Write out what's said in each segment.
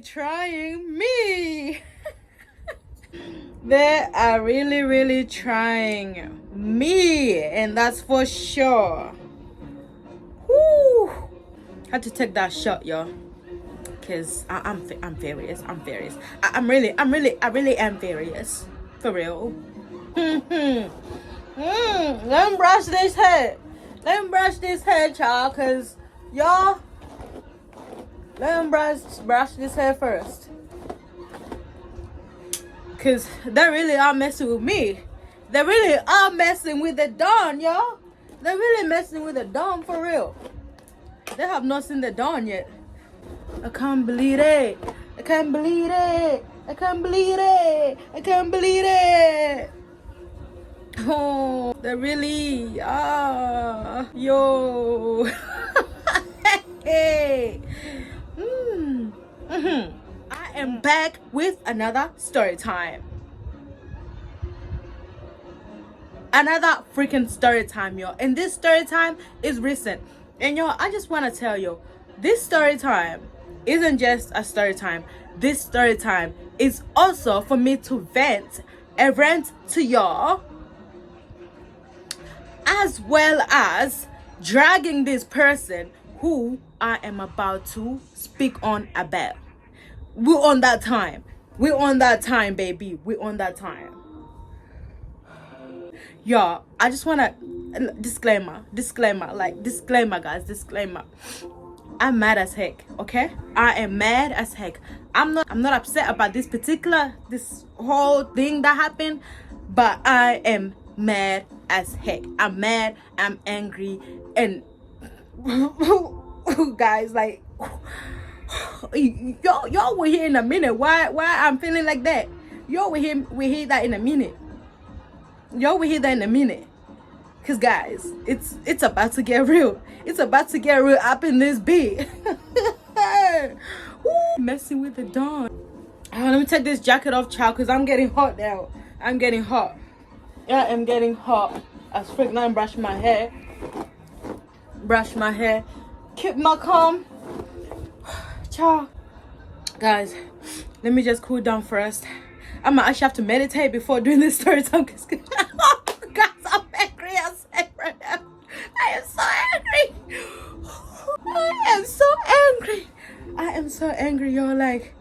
trying me. They are really trying me, and that's for sure. Whoo! Had to take that shot, y'all, cause I'm furious. I'm furious. I really am furious, for real. Let me brush this head. Let me brush this head, child, cause y'all. Let me brush this head first. Cause they really are messing with me. They really are messing with the dawn, y'all. They're really messing with the dawn for real. They have not seen the dawn yet. I can't believe it. I can't believe it. I can't believe it. I can't believe it. Oh, they really are. Yo. Hey. I am back with another story time. Another freaking story time, y'all. And this story time is recent. And y'all, I just want to tell you, this story time isn't just a story time. This story time is also for me to vent and rant to y'all, as well as dragging this person who I am about to speak on about. We're on that time. We're on that time, baby. We're on that time. Y'all, I just wanna disclaimer, guys, disclaimer. I'm mad as heck, okay? I am mad as heck. I'm not upset about this whole thing that happened, but I am mad as heck. I'm mad, I'm angry, and guys, like, y'all will hear in a minute why I'm feeling like that. Y'all will hear that in a minute. Y'all will hear that in a minute. Cause guys, it's about to get real. It's about to get real up in this beat. Messing with the dawn. Let me take this jacket off, child, cause I'm getting hot now. I'm getting hot. Yeah, I'm getting hot. I freak now brush my hair. Brush my hair. Keep my calm. Ciao. Guys, let me just cool down first. I'm gonna actually have to meditate before doing this story time. Guys, I'm angry as heck right now. I am so angry. I am so angry. I am so angry, y'all. Like,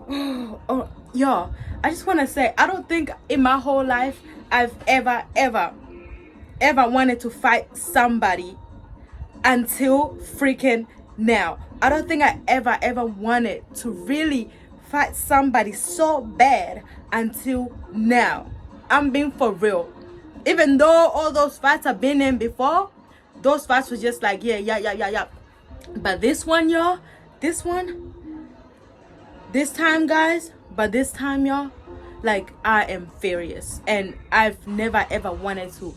oh, y'all. I just wanna say, I don't think in my whole life I've ever wanted to fight somebody until freaking now. I don't think I ever wanted to really fight somebody so bad until now. I'm being for real. Even though all those fights I've been in before, those fights were just like yeah. But this one, y'all, this time, guys, y'all, like, I am furious, and I've never ever wanted to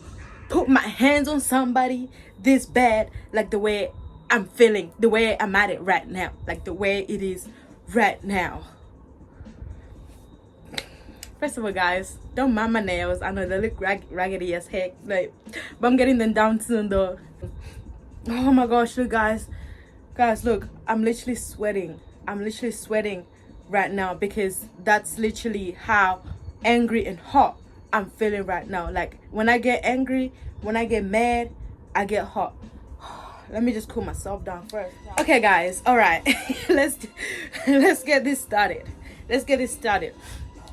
put my hands on somebody this bad, like the way I'm feeling, the way I'm at it right now, like the way it is right now. First of all, guys, don't mind my nails. I know they look raggedy as heck, like, but I'm getting them down soon though. Oh my gosh, look, guys, look, I'm literally sweating right now, because that's literally how angry and hot I'm feeling right now. Like, when I get angry, when I get mad, I get hot. Let me just cool myself down first. Okay, guys, all right. let's get this started.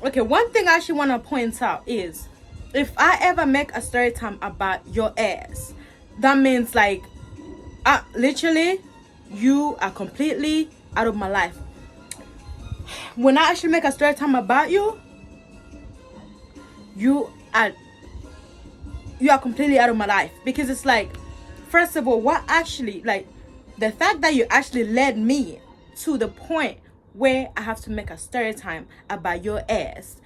Okay, one thing I actually want to point out is, if I ever make a story time about your ass, that means, like, literally, you are completely out of my life. When I actually make a story time about you, you are completely out of my life. Because it's like, first of all, what actually, like, the fact that you actually led me to the point where I have to make a story time about your ass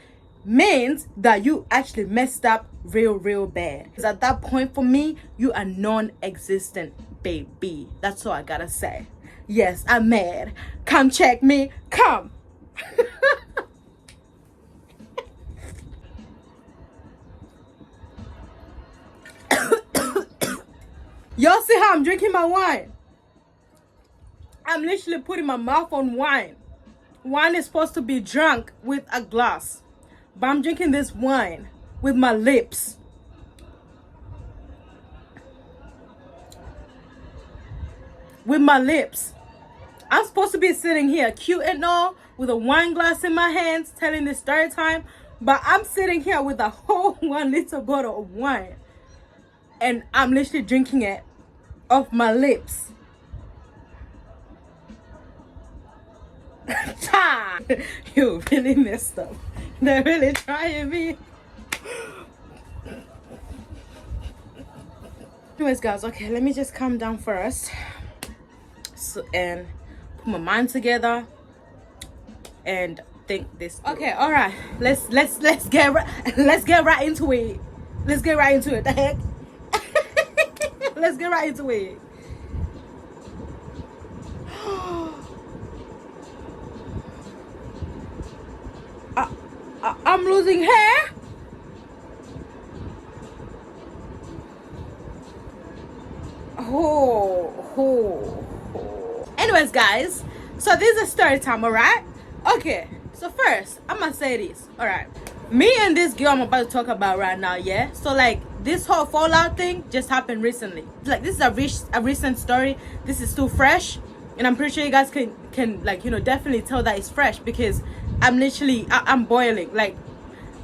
means that you actually messed up real bad. Because at that point, for me, you are non-existent, baby. That's all I gotta say. Yes, I'm mad. Come check me. Come. Y'all see how I'm drinking my wine? I'm literally putting my mouth on wine. Wine is supposed to be drunk with a glass, but I'm drinking this wine with my lips. With my lips. I'm supposed to be sitting here cute and all with a wine glass in my hands telling this story time, but I'm sitting here with a whole 1 liter bottle of wine and I'm literally drinking it off my lips. You really messed up. They're really trying me. Anyways, guys, okay, let me just calm down first, and put my mind together and think this through. Okay, all right, let's get right into it. Let's get right into it. The heck. Let's get right into it. I'm losing hair. Anyways, guys, so this is story time, all right? Okay, so first I'm gonna say this, all right? Me and this girl I'm about to talk about right now, yeah? So like this whole fallout thing just happened recently. Like this is a recent story. This is still fresh, and I'm pretty sure you guys can like, you know, definitely tell that it's fresh because I'm boiling. Like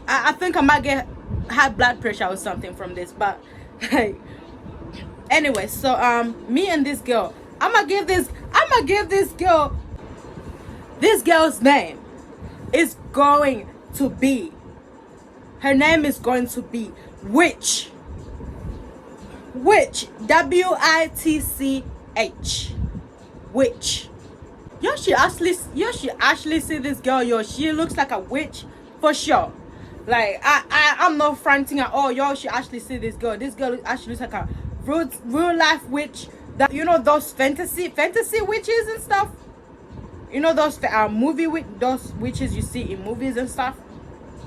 I think I might get high blood pressure or something from this, but like anyway, so me and this girl, I'm gonna give this girl's name is going to be, her name is going to be Witch, WITCH, Witch. You should actually see this girl, yo. She looks like a witch for sure. Like I'm not fronting at all, yo. She actually see this girl. This girl actually looks like a real life witch. That, you know, those fantasy witches and stuff. You know those those witches you see in movies and stuff,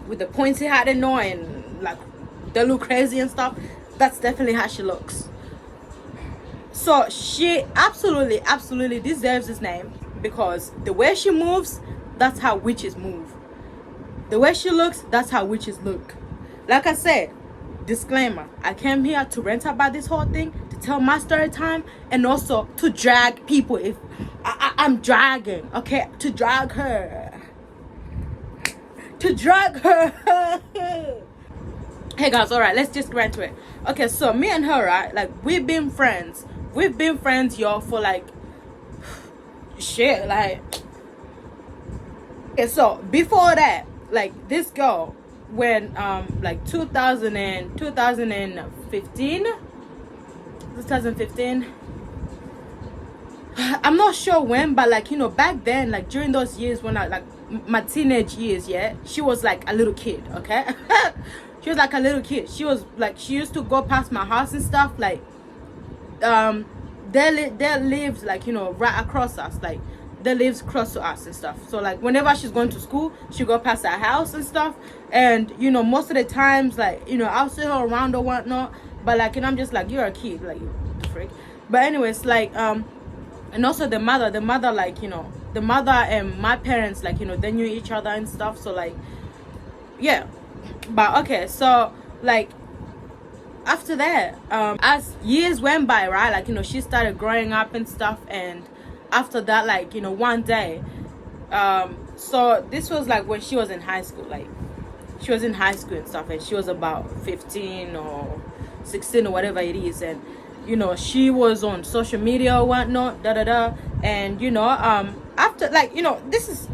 with the pointy hat and all, and like they look crazy and stuff. That's definitely how she looks. So she absolutely deserves this name because the way she moves, that's how witches move. The way she looks, that's how witches look. Like I said, disclaimer, I came here to rant about this whole thing, to tell my story time, and also to drag people if I'm dragging, okay? To drag her. Hey guys, alright, let's just get into it. Okay, so me and her, right, like we've been friends, y'all, for like shit, like, okay, so before that, like this girl, when like 2015, I'm not sure when, but like, you know, back then, like during those years when I, like my teenage years, yeah, she was like a little kid, okay? She was like a little kid. She was like, she used to go past my house and stuff, like they lived like, you know, right across us, like they lives close to us and stuff. So like whenever she's going to school, she go past our house and stuff, and you know, most of the times, like, you know, I'll see her around or whatnot, but like, you know, I'm just like, you're a kid, like, you freak. But anyways, like and also the mother, like, you know, the mother and my parents, like, you know, they knew each other and stuff. So like, yeah. But okay, so like after that, as years went by, right, like, you know, she started growing up and stuff, and after that, like, you know, one day, so this was like when she was in high school, like she was in high school and stuff, and she was about 15 or 16 or whatever it is, and you know, she was on social media or whatnot, and you know, after, like, you know, this is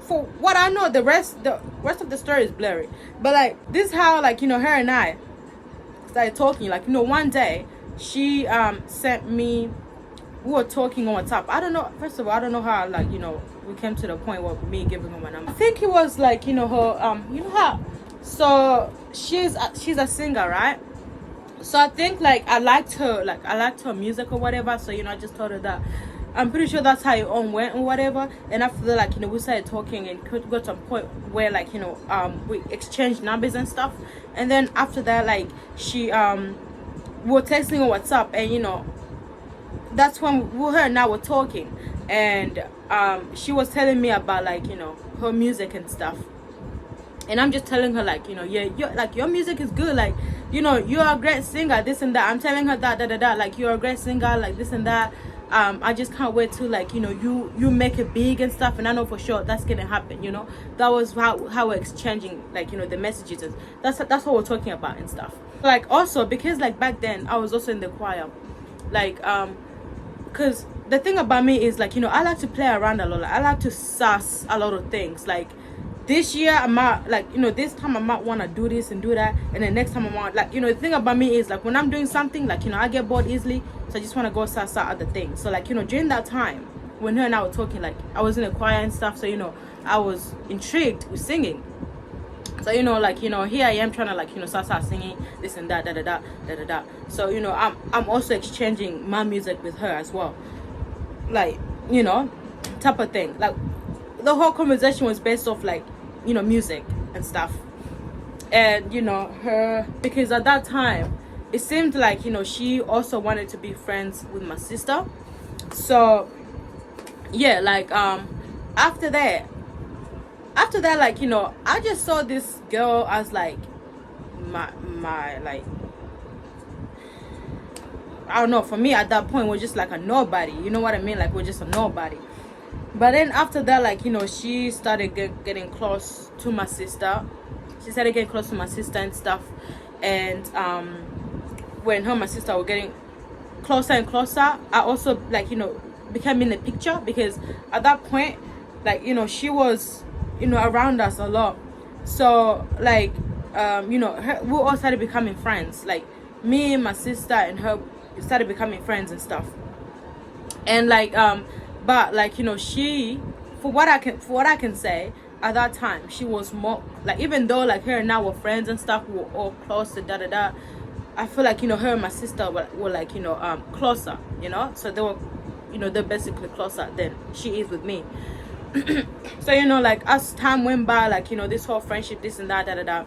for what I know, the rest of the story is blurry, but like this is how, like, you know, her and I started talking. Like, you know, one day she sent me, we were talking on WhatsApp. I don't know, first of all, I don't know how, like, you know, we came to the point where me giving her my number. I think it was like, you know, her you know how, so she's a singer, right? So I think like I liked her music or whatever. So, you know, I just told her that I'm pretty sure that's how it all went or whatever. And after that, like, you know, we started talking and could go to a point where, like, you know, we exchanged numbers and stuff. And then after that, like, she we were texting on WhatsApp, and you know, that's when her and I were talking. And she was telling me about like, you know, her music and stuff. And I'm just telling her like, you know, yeah, your music is good, like, you know, you're a great singer, this and that. I'm telling her that, like, you're a great singer, like this and that. I just can't wait to, like, you know, you make it big and stuff, and I know for sure that's gonna happen, you know. That was how we're exchanging, like, you know, the messages, and that's what we're talking about and stuff. Like, also because like back then I was also in the choir, like, because the thing about me is like, you know, I like to play around a lot, like, I like to sass a lot of things. Like this year I might, like, you know, this time I might want to do this and do that, and then next time I want, like, you know, the thing about me is like when I'm doing something, like, you know, I get bored easily, so I just want to go sass other things. So like, you know, during that time when her and I were talking, like, I was in a choir and stuff, so, you know, I was intrigued with singing. So, you know, like, you know, here I am trying to, like, you know, start singing this and that, da. So, you know, I'm also exchanging my music with her as well, like, you know, type of thing. Like the whole conversation was based off, like, you know, music and stuff. And, you know, her, because at that time it seemed like, you know, she also wanted to be friends with my sister. So yeah, like, after that, like, you know, I just saw this girl as like my like, I don't know, for me at that point was just like a nobody, you know what I mean, like we're just a nobody. But then after that, like, you know, she started getting close to my sister. She started getting close to my sister and stuff. And when her and my sister were getting closer and closer, I also, like, you know, became in the picture, because at that point, like, you know, she was, you know, around us a lot. So like, you know, we all started becoming friends. Like me, my sister, and her started becoming friends and stuff. And like, but like, you know, she, for what I can say, at that time she was more like, even though like her and I were friends and stuff, we were all close to I feel like, you know, her and my sister were like, you know, closer, you know. So they were, you know, they're basically closer than she is with me. So, you know, like as time went by, like, you know, this whole friendship, this and that.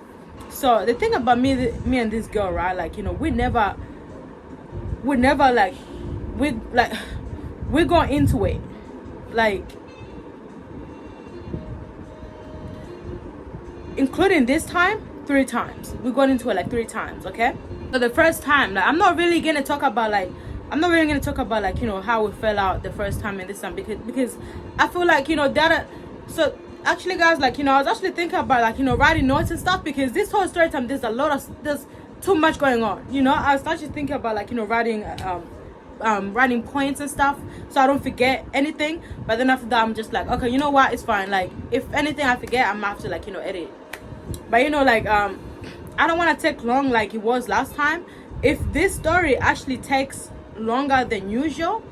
So the thing about me and this girl, right, like, you know, we never like, we go into it like, including this time, 3 times. We got into it like 3 times, okay? So the first time, like, I'm not really gonna talk about like, you know, how we fell out the first time and this time, because I feel like, you know, that. So actually, guys, like, you know, I was actually thinking about, like, you know, writing notes and stuff, because this whole story time, there's too much going on, you know. I was actually thinking about, like, you know, writing points and stuff, so I don't forget anything. But then after that, I'm just like, okay, you know what, it's fine. Like, if anything I forget, I'm gonna have to, like, you know, edit. But, you know, like, I don't want to take long like it was last time. If this story actually takes longer than usual,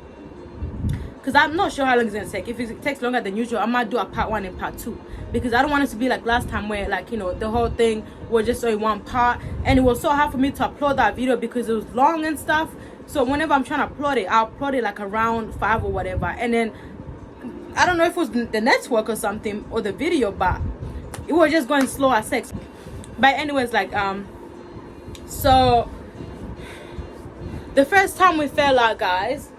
because I'm not sure how long it's gonna take. If it takes longer than usual, I might do a part 1 and part 2, because I don't want it to be like last time where, like, you know, the whole thing was just only one part, and it was so hard for me to upload that video because it was long and stuff. So whenever I'm trying to upload it, I'll upload it like around 5 or whatever, and then I don't know if it was the network or something or the video, but it was just going slow as sex. But anyways, like, so the first time we fell out, guys,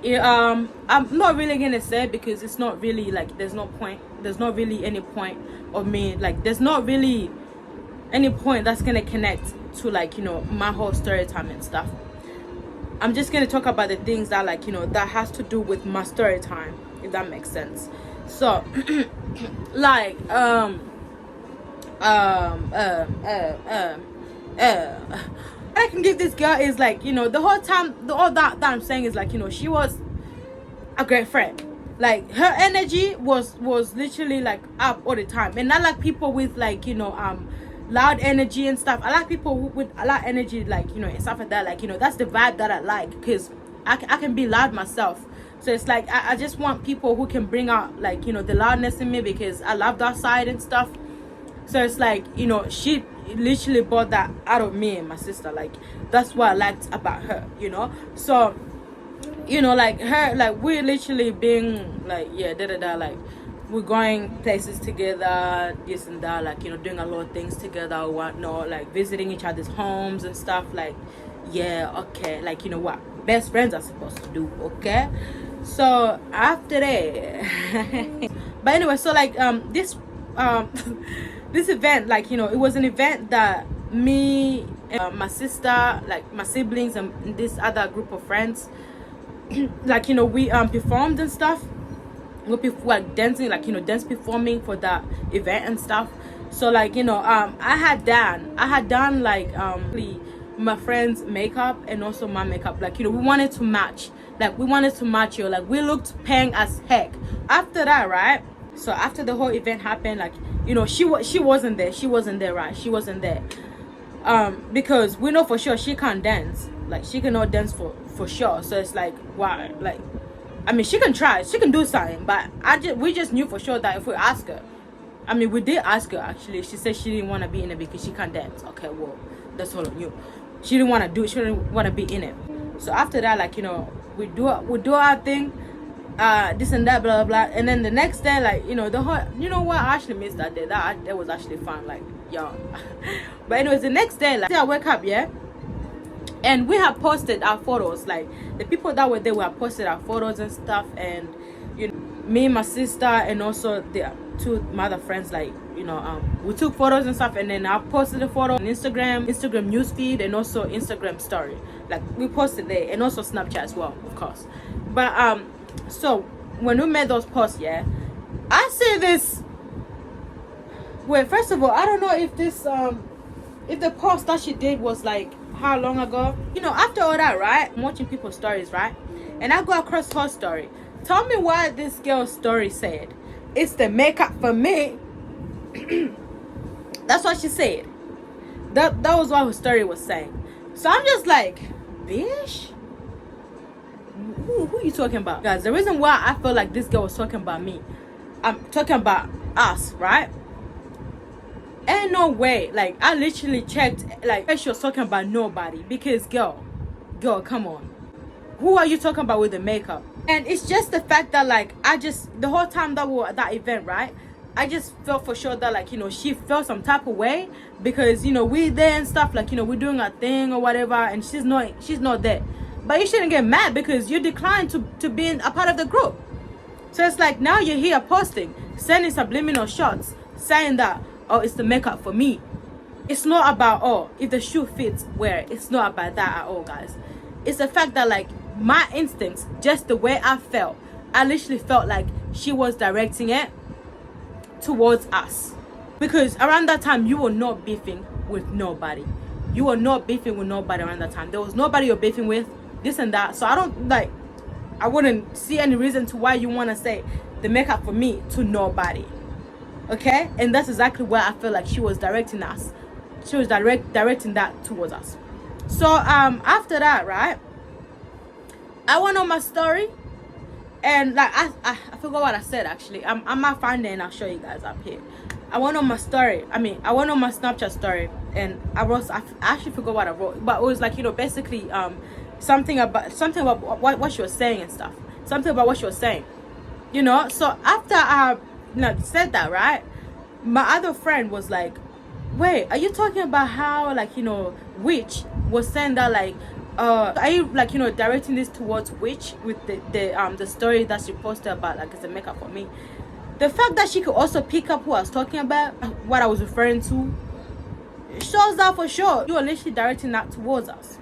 I'm not really gonna say, because it's not really like, there's not really any point of me, like, there's not really any point that's gonna connect to, like, you know, my whole story time and stuff. I'm just gonna talk about the things that, like, you know, that has to do with my story time, if that makes sense. So like, what I can give this girl is, like, you know, the whole time, all that I'm saying is, like, you know, she was a great friend. Like, her energy was literally like up all the time, and I like people with, like, you know, loud energy and stuff. I like people with a lot of energy, like, you know, and stuff like that. Like, you know, that's the vibe that I like, because I can be loud myself. So it's like, I just want people who can bring out, like, you know, the loudness in me, because I love that side and stuff. So it's like, you know, she literally brought that out of me and my sister. Like, that's what I liked about her, you know. So, you know, like, her, like, we're literally being like, yeah, like, we're going places together, this and that, like, you know, doing a lot of things together or whatnot, like visiting each other's homes and stuff. Like, yeah, okay, like, you know what best friends are supposed to do, okay? So after that, but anyway, so like this um this event, like, you know, it was an event that me and my sister, like my siblings and this other group of friends, like, you know, we performed and stuff. We like dancing, like, you know, dance performing for that event and stuff. So like, you know, I had done like my friend's makeup and also my makeup. Like, you know, we wanted to match, like we wanted to match you, like we looked pink as heck. After that, right, so after the whole event happened, like, you know, she wasn't there, right, she wasn't there, because we know for sure she can't dance, like she cannot dance for sure. So it's like, why, like, I mean, she can try, she can do something, but we just knew for sure that if we ask her, I mean, we did ask her actually. She said she didn't want to be in it because she can't dance. Okay, well, that's all on you. She didn't want to do it. She didn't want to be in it. So after that, like, you know, we do our thing, this and that, blah blah blah. And then the next day, like, you know, the whole, you know what, I actually missed that day. That was actually fun, like, yo. But anyways, the next day, like, I wake up, yeah. And we have posted our photos, like the people that were there, we have posted our photos and stuff. And, you know, me, my sister, and also the my other friends, like, you know, we took photos and stuff. And then I posted the photo on Instagram newsfeed, and also Instagram story. Like we posted there, and also Snapchat as well, of course. But so when we made those posts, yeah, I see this. Wait, first of all, I don't know if this if the post that she did was like how long ago. You know, after all that, right, I'm watching people's stories, right, and I go across her story. Tell me why this girl's story said it's the makeup for me. That's what she said. That was what her story was saying. So I'm just like, bitch, who are you talking about? Guys, the reason why I feel like this girl was talking about me, I'm talking about us, right? Ain't no way. Like, I literally checked, like, she was talking about nobody. Because girl, come on, who are you talking about with the makeup? And it's just the fact that, like, I just, the whole time that we were at that event, right, I just felt for sure that, like, you know, she felt some type of way. Because, you know, we there and stuff, like, you know, we're doing our thing or whatever, and she's not there. But you shouldn't get mad because you declined to be a part of the group. So it's like, now you're here posting, sending subliminal shots, saying that, oh, it's the makeup for me. It's not about, oh, if the shoe fits, wear it. It's not about that at all, guys. It's the fact that, like, my instincts, just the way I felt, I literally felt like she was directing it towards us. Because around that time, you were not beefing with nobody. You were not beefing with nobody around that time. There was nobody you're beefing with, this and that. So I wouldn't see any reason to why you want to say the makeup for me to nobody. Okay? And that's exactly where I feel like she was directing us. She was directing that towards us. So after that, right, I went on my story, and like I forgot what I said actually. I might find it and I'll show you guys up here. I went on my story. I went on my Snapchat story, and I actually forgot what I wrote, but it was like, you know, basically something about what she was saying and stuff. Something about what she was saying, you know. So after I said that, right, my other friend was like, wait, are you talking about how, like, you know, Witch was saying that, like, are you, like, you know, directing this towards Witch with the story that she posted about, like, it's a makeup for me? The fact that she could also pick up who I was talking about, what I was referring to, shows that for sure you are literally directing that towards us.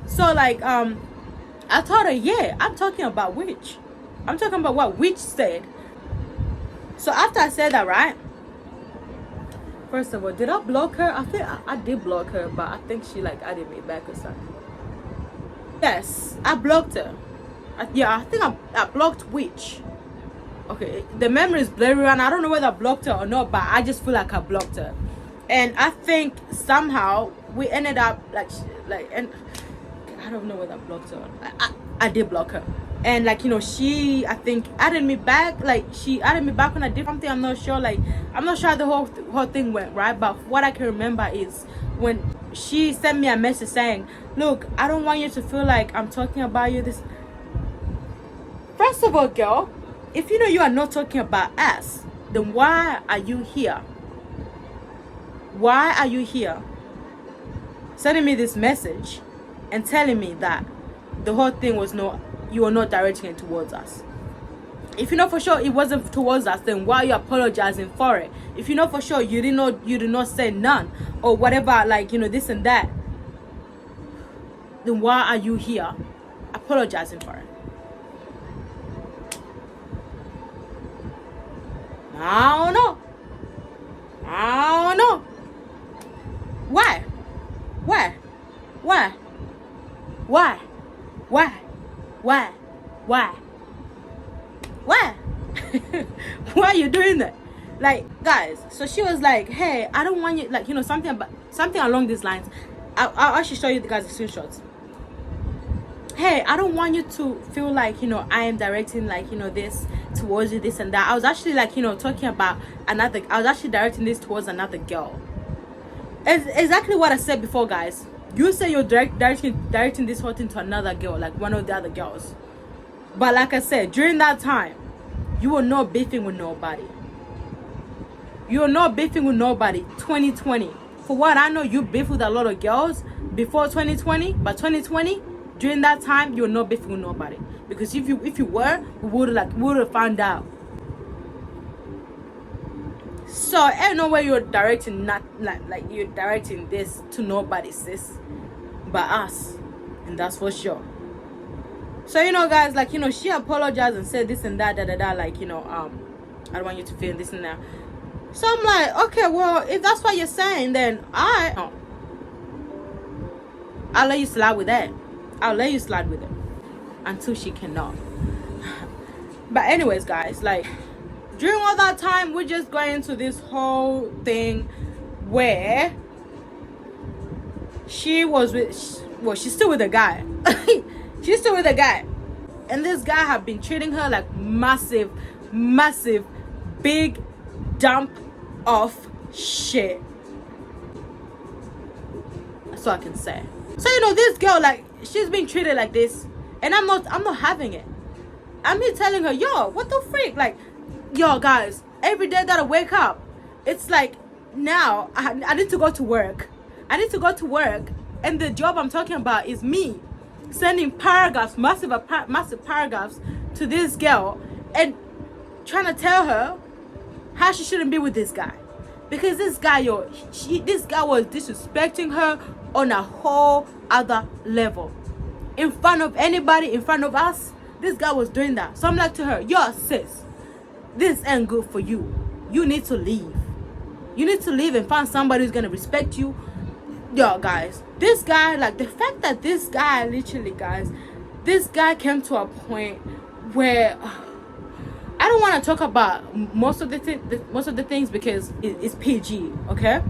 So like I told her, yeah, I'm talking about Witch. I'm talking about what Witch said. So after I said that, right, first of all, did I block her? I think I did block her, but I think she, like, added me back or something. Yes, I blocked her. I think I blocked Witch. Okay, the memory is blurry and I don't know whether I blocked her or not, but I just feel like I blocked her. And I think somehow we ended up and I don't know whether I blocked her. I did block her. And, like, you know, she, I think, added me back. Like, she added me back when I did something. I'm not sure. Like, I'm not sure how the whole thing went, right? But what I can remember is when she sent me a message saying, look, I don't want you to feel like I'm talking about you. This. First of all, girl, if you know you are not talking about us, then why are you here? Why are you here sending me this message and telling me that the whole thing was not you are not directing it towards us. If you know for sure it wasn't towards us, then why are you apologizing for it? If you know for sure you did not say none or whatever, like, you know, this and that, then why are you here apologizing for it? I don't know. Why? Why? Why? Why? Why? Why? Why? Why? Why are you doing that? Like, guys, so she was like, hey, I don't want you, like, you know, something along these lines. I'll actually show you guys the screenshots. Hey, I don't want you to feel like, you know, I am directing, like, you know, this towards you, this and that. I was actually, like, you know, talking about I was actually directing this towards another girl. It's exactly what I said before, guys. You say you're directing this whole thing to another girl, like one of the other girls. But like I said, during that time, you were not beefing with nobody. You were not beefing with nobody. 2020. For what I know, you beef with a lot of girls before 2020. But 2020, during that time, you were not beefing with nobody. Because if you were, we would have found out. So ain't no way you're directing like you're directing this to nobody, sis, but us, and that's for sure. So, you know, guys, like, you know, she apologized and said this and that, like, you know, I don't want you to feel this and that. So I'm like, okay, well, if that's what you're saying, then I'll let you slide with that. I'll let you slide with it until she cannot. But anyways, guys, like, during all that time, we're just going into this whole thing where she was with, well, she's still with a guy. She's still with a guy. And this guy have been treating her like massive, big dump of shit. That's all I can say. So, you know, this girl, like, she's been treated like this. And I'm not having it. I'm here telling her, yo, what the freak? Like, yo, guys, every day that I wake up, it's like, now I need to go to work. I need to go to work, and the job I'm talking about is me sending paragraphs, massive paragraphs to this girl and trying to tell her how she shouldn't be with this guy. Because this guy, this guy was disrespecting her on a whole other level. In front of anybody, in front of us, this guy was doing that. So I'm like to her, yo, sis, this ain't good for you. You need to leave. You need to leave and find somebody who's gonna respect you. Yo, guys, this guy, like, the fact that this guy, literally, guys, this guy came to a point where I don't want to talk about most of the things because it's PG, okay?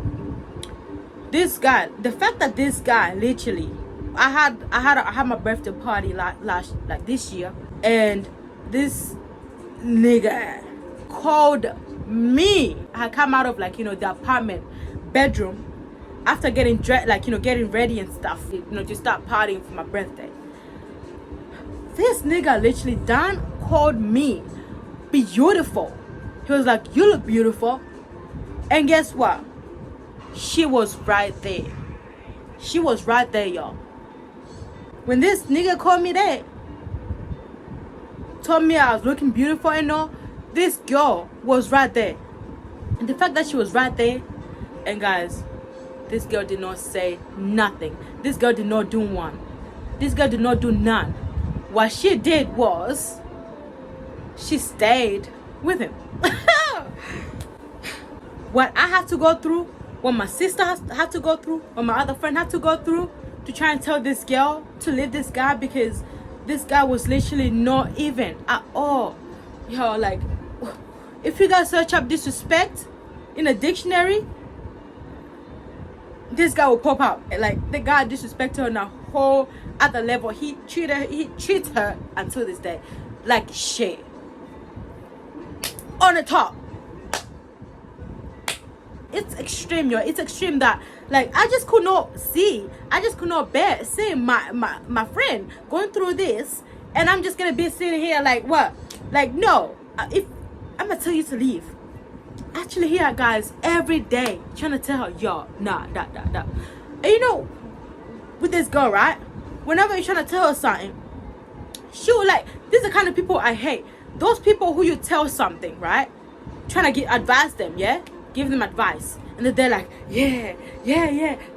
This guy, the fact that this guy, literally, I had my birthday party like this year, and this nigga called me. I come out of, like, you know, the apartment bedroom after getting dressed, like, you know, getting ready and stuff, you know, to start partying for my birthday. This nigga literally called me beautiful. He was like, you look beautiful. And guess what? She was right there. She was right there, y'all. When this nigga called me that, told me I was looking beautiful and all, this girl was right there. And the fact that she was right there, and guys, this girl did not say nothing. This girl did not do one. This girl did not do none. What she did was, she stayed with him. What I had to go through, what my sister had to go through, what my other friend had to go through to try and tell this girl to leave this guy, because this guy was literally not even at all. Yo, like, if you guys search up disrespect in a dictionary, this guy will pop up. Like, the guy disrespected her on a whole other level. He treats her until this day like shit. On the top. It's extreme, yo. It's extreme that, like, I just could not bear seeing my friend going through this, and I'm just gonna be sitting here like, what? Like, no. If I'm gonna tell you to leave, actually here, guys, every day trying to tell her, yo, nah. And you know, with this girl, right, whenever you're trying to tell her something, she will like, these are the kind of people I hate. Those people who you tell something, right, trying to advise them, yeah, give them advice, and then they're like, yeah,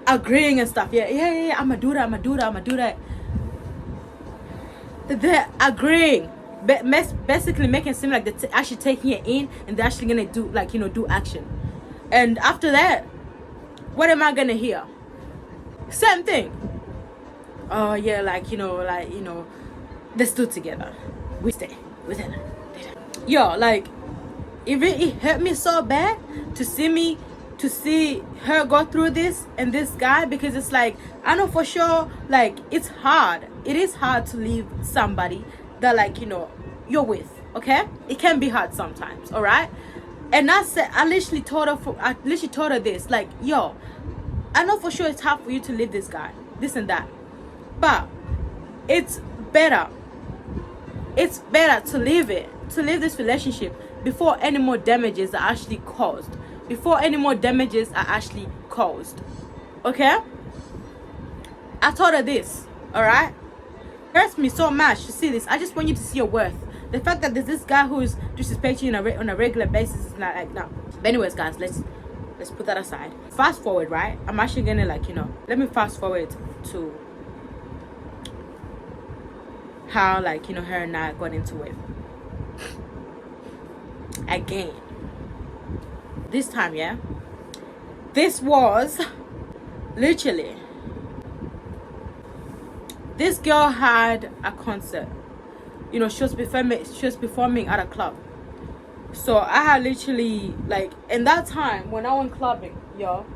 agreeing and stuff, yeah, I'ma do that. They're agreeing, basically making it seem like they're actually taking it in, and they're actually gonna do, like, do action. And after that, what am I gonna hear? Same thing. Oh yeah, like, let's do it together. We stay with it. Yo, like, it hurt me so bad to see her go through this and this guy, because it's like, I know for sure, like, it's hard. It is hard to leave somebody that, like, you're with, okay? It can be hard sometimes, all right? And I literally told her this, like, yo, I know for sure it's hard for you to leave this guy, this and that, but it's better to leave this relationship before any more damages are actually caused. Okay? I told her this, alright? It hurts me so much to see this. I just want you to see your worth. The fact that there's this guy who's disrespecting you on a regular basis is not like, no. But anyways, guys, let's put that aside. Fast forward, right? I'm actually gonna, like, let me fast forward to how, like, her and I got into it again. This time, yeah, this was literally, this girl had a concert, she was performing at a club. So I had literally, like, in that time when I went clubbing, yo,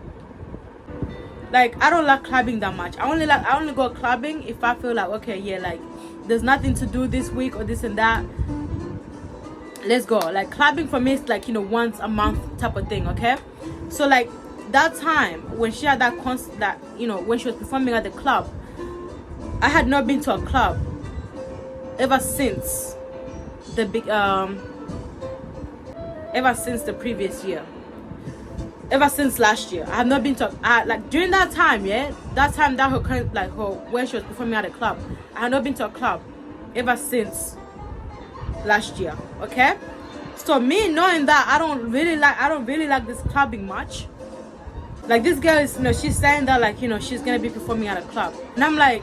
like, I don't like clubbing that much. I only go clubbing if I feel like, okay, yeah, like, there's nothing to do this week or this and that, let's go. Like, clubbing for me is like, once a month type of thing, okay? So, like, that time when she had that concert, that, when she was performing at the club, I had not been to a club ever since the previous year, ever since last year. I have not been to like, during that time, yeah, that where she was performing at a club, I had not been to a club ever since last year, okay? So me knowing that I don't really like this clubbing much, like, this girl is, she's saying that, like, she's gonna be performing at a club, and I'm like,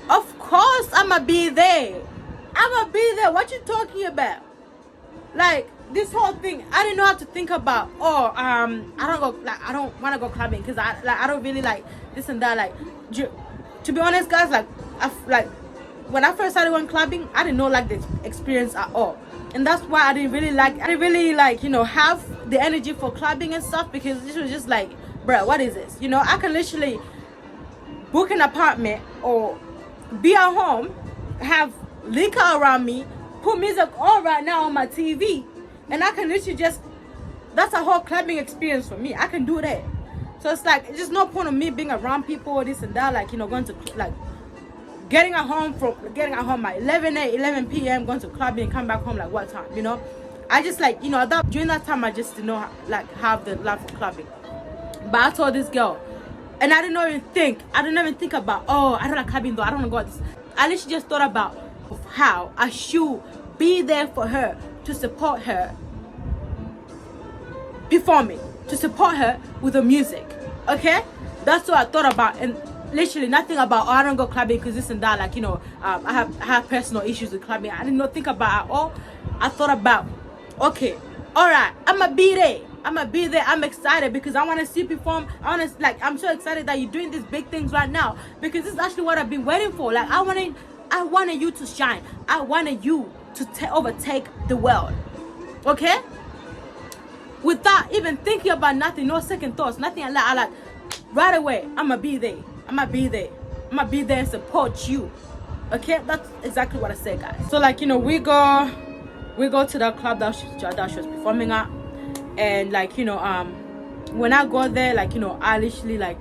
of course I'ma be there. What you talking about? Like, this whole thing, I didn't know how to think about, I don't want to go clubbing because I don't really like this and that. Like, to be honest, guys, like, when I first started going clubbing, I didn't know, like, the experience at all, and that's why I didn't really have the energy for clubbing and stuff, because this was just like, bruh, what is this? I can literally book an apartment or be at home, have liquor around me, put music on right now on my TV, and I can literally just, that's a whole clubbing experience for me. I can do that. So it's like, it's just no point of me being around people or this and that, like, going to, like, getting at home at 11 p.m, going to clubbing and come back home, like, what time, I just, like, during that time, I just didn't know, like, have the love for clubbing. But I told this girl, and I didn't even think about, I don't like clubbing though, I don't want to go. I literally just thought about how I should be there for her, to support her performing, to support her with the music, okay? That's what I thought about, and literally nothing about, I don't go clubbing because this and that, like, I have personal issues with clubbing. I did not think about at all. I thought about, okay, all right, I'ma be there. I'm excited because I want to see you perform. I'm so excited that you're doing these big things right now, because this is actually what I've been waiting for. Like, I wanted you to shine. I wanted you to overtake the world, okay? Without even thinking about nothing, no second thoughts, nothing like that. I like, right away, I'ma be there and support you, okay? That's exactly what I said, guys. So, like, we go to the club that she was performing at, and, like, when I go there, like, I literally, like,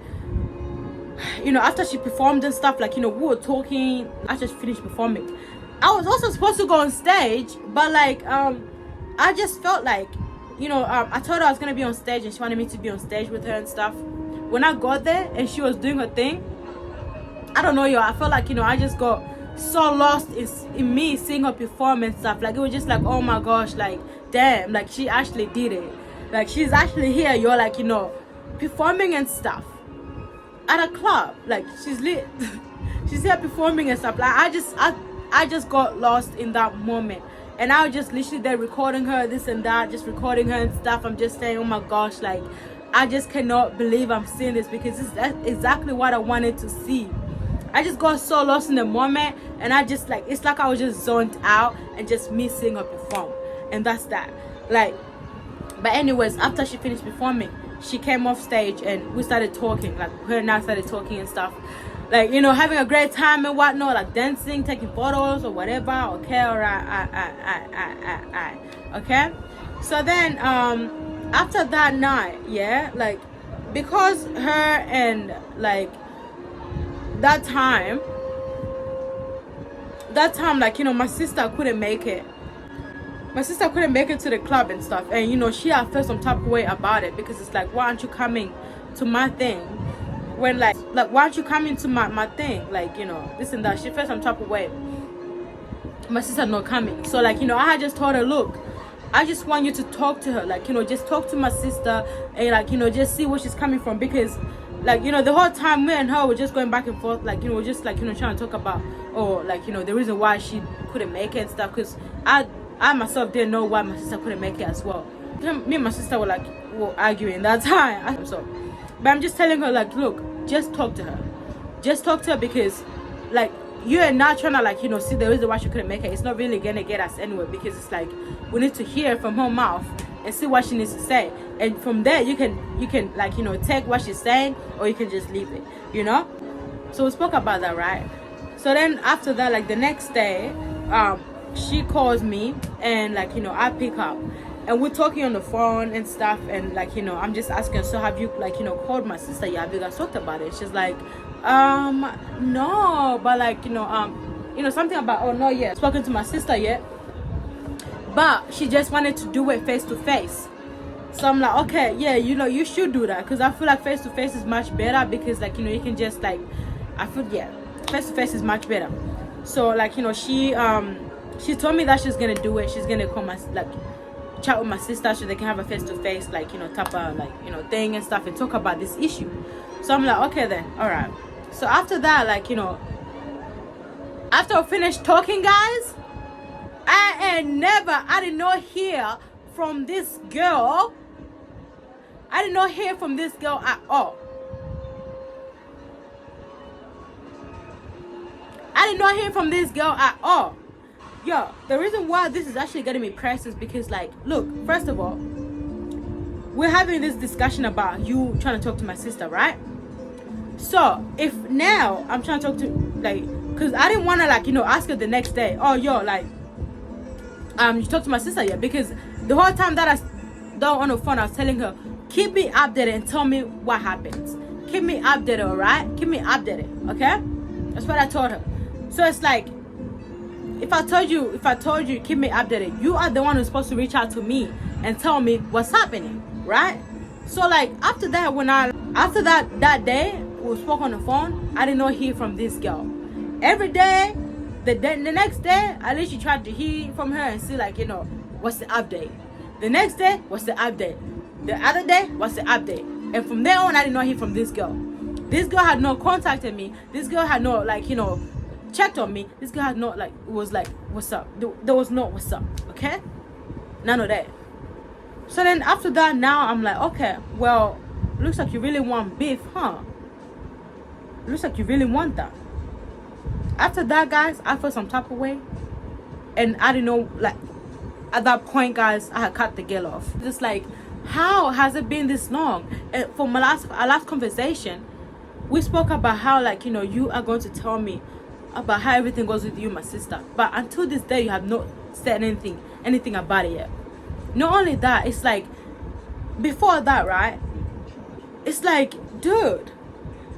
after she performed and stuff, like, we were talking. I just finished performing. I was also supposed to go on stage, but, like, I just felt like, I told her I was gonna be on stage, and she wanted me to be on stage with her and stuff. When I got there and she was doing her thing, I don't know, yo, I felt like, I just got so lost in me seeing her perform and stuff. Like, it was just like, oh my gosh, like, damn, like, she actually did it. Like, she's actually here, you're like, you know, performing and stuff at a club. Like, she's lit. She's here performing and stuff. Like, I just got lost in that moment. And I was just literally there recording her, this and that, just recording her and stuff. I'm just saying, oh my gosh, like, I just cannot believe I'm seeing this, because that's exactly what I wanted to see. I just got so lost in the moment, and I just, like, it's like I was just zoned out and just me seeing her perform. And that's that. Like, but anyways, after she finished performing, she came off stage and we started talking. Like, her and I started talking and stuff. Like, you know, having a great time and whatnot, like dancing, taking photos or whatever. Okay, alright, okay. So then, after that night, yeah, like, because her and, like, that time, like, you know, my sister couldn't make it. My sister couldn't make it to the club and stuff, and, you know, she had felt some type of way about it, because it's like, why aren't you coming to my thing? When, like why aren't you coming to my thing? Like, you know, this and that. She felt some type of way. My sister not coming. So, like, you know, I had just told her, look, I just want you to talk to her. Like, you know, just talk to my sister and, like, you know, just see where she's coming from. Because, like, you know, the whole time me and her were just going back and forth. Like, you know, we're just, like, you know, trying to talk about, oh, like, you know, the reason why she couldn't make it and stuff. Because I myself didn't know why my sister couldn't make it as well. Me and my sister were, like, arguing that time. But I'm just telling her, like, look, just talk to her. Just talk to her, because, like, you're not trying to, like, you know, see the reason why she couldn't make it. It's not really gonna get us anywhere, because it's like, we need to hear from her mouth and see what she needs to say. And from there, you can like, you know, take what she's saying, or you can just leave it, you know? So we spoke about that, right? So then after that, like, the next day, she calls me, and, like, you know, I pick up. And we're talking on the phone and stuff, and, like, you know, I'm just asking, so have you, like, you know, called my sister? Yeah, have you guys talked about it? She's like, no, but, like, you know, something about, oh, no, yeah, spoken to my sister yet, but she just wanted to do it face to face. So I'm like, okay, yeah, you know, you should do that, because I feel like face to face is much better, because, like, you know, you can just, like, I feel, yeah, face to face is much better. So, like, you know, she told me that she's gonna do it. She's gonna call my, like, chat with my sister so they can have a face-to-face, like, you know, type of, like, you know, thing and stuff, and talk about this issue. So I'm like, okay then, all right. So after that, like, you know, after I finished talking, guys, I did not hear from this girl. I did not hear from this girl at all. I did not hear from this girl at all. Yo, the reason why this is actually getting me pressed is because, like, look, first of all, we're having this discussion about you trying to talk to my sister, right? So if now I'm trying to talk to, like, because I didn't want to, like, you know, ask her the next day, oh, yo, like, you talked to my sister yet? Because the whole time that I don't on the phone, I was telling her, keep me updated and tell me what happens. Keep me updated, all right? Keep me updated, okay? That's what I told her. So it's like, if I told you keep me updated, you are the one who's supposed to reach out to me and tell me what's happening, right? So, like, after that, after that day we spoke on the phone, I did not hear from this girl. Every day, the next day, I literally tried to hear from her and see, like, you know, what's the update. The next day, what's the update? The other day, what's the update? And from there on, I did not hear from this girl. This girl had not contacted me. This girl had not, like, you know, checked on me. This girl had not, like, was like, what's up? There was no what's up, okay? None of that. So then after that, now I'm like, okay, well, looks like you really want beef, huh? Looks like you really want that. After that, guys, I felt some type of way, and I didn't know, like, at that point, guys, I had cut the girl off. Just like, how has it been this long? And for our last conversation, we spoke about how, like, you know, you are going to tell me about how everything goes with you, my sister. But until this day, you have not said anything about it yet. Not only that, it's like, before that, right? It's like, dude,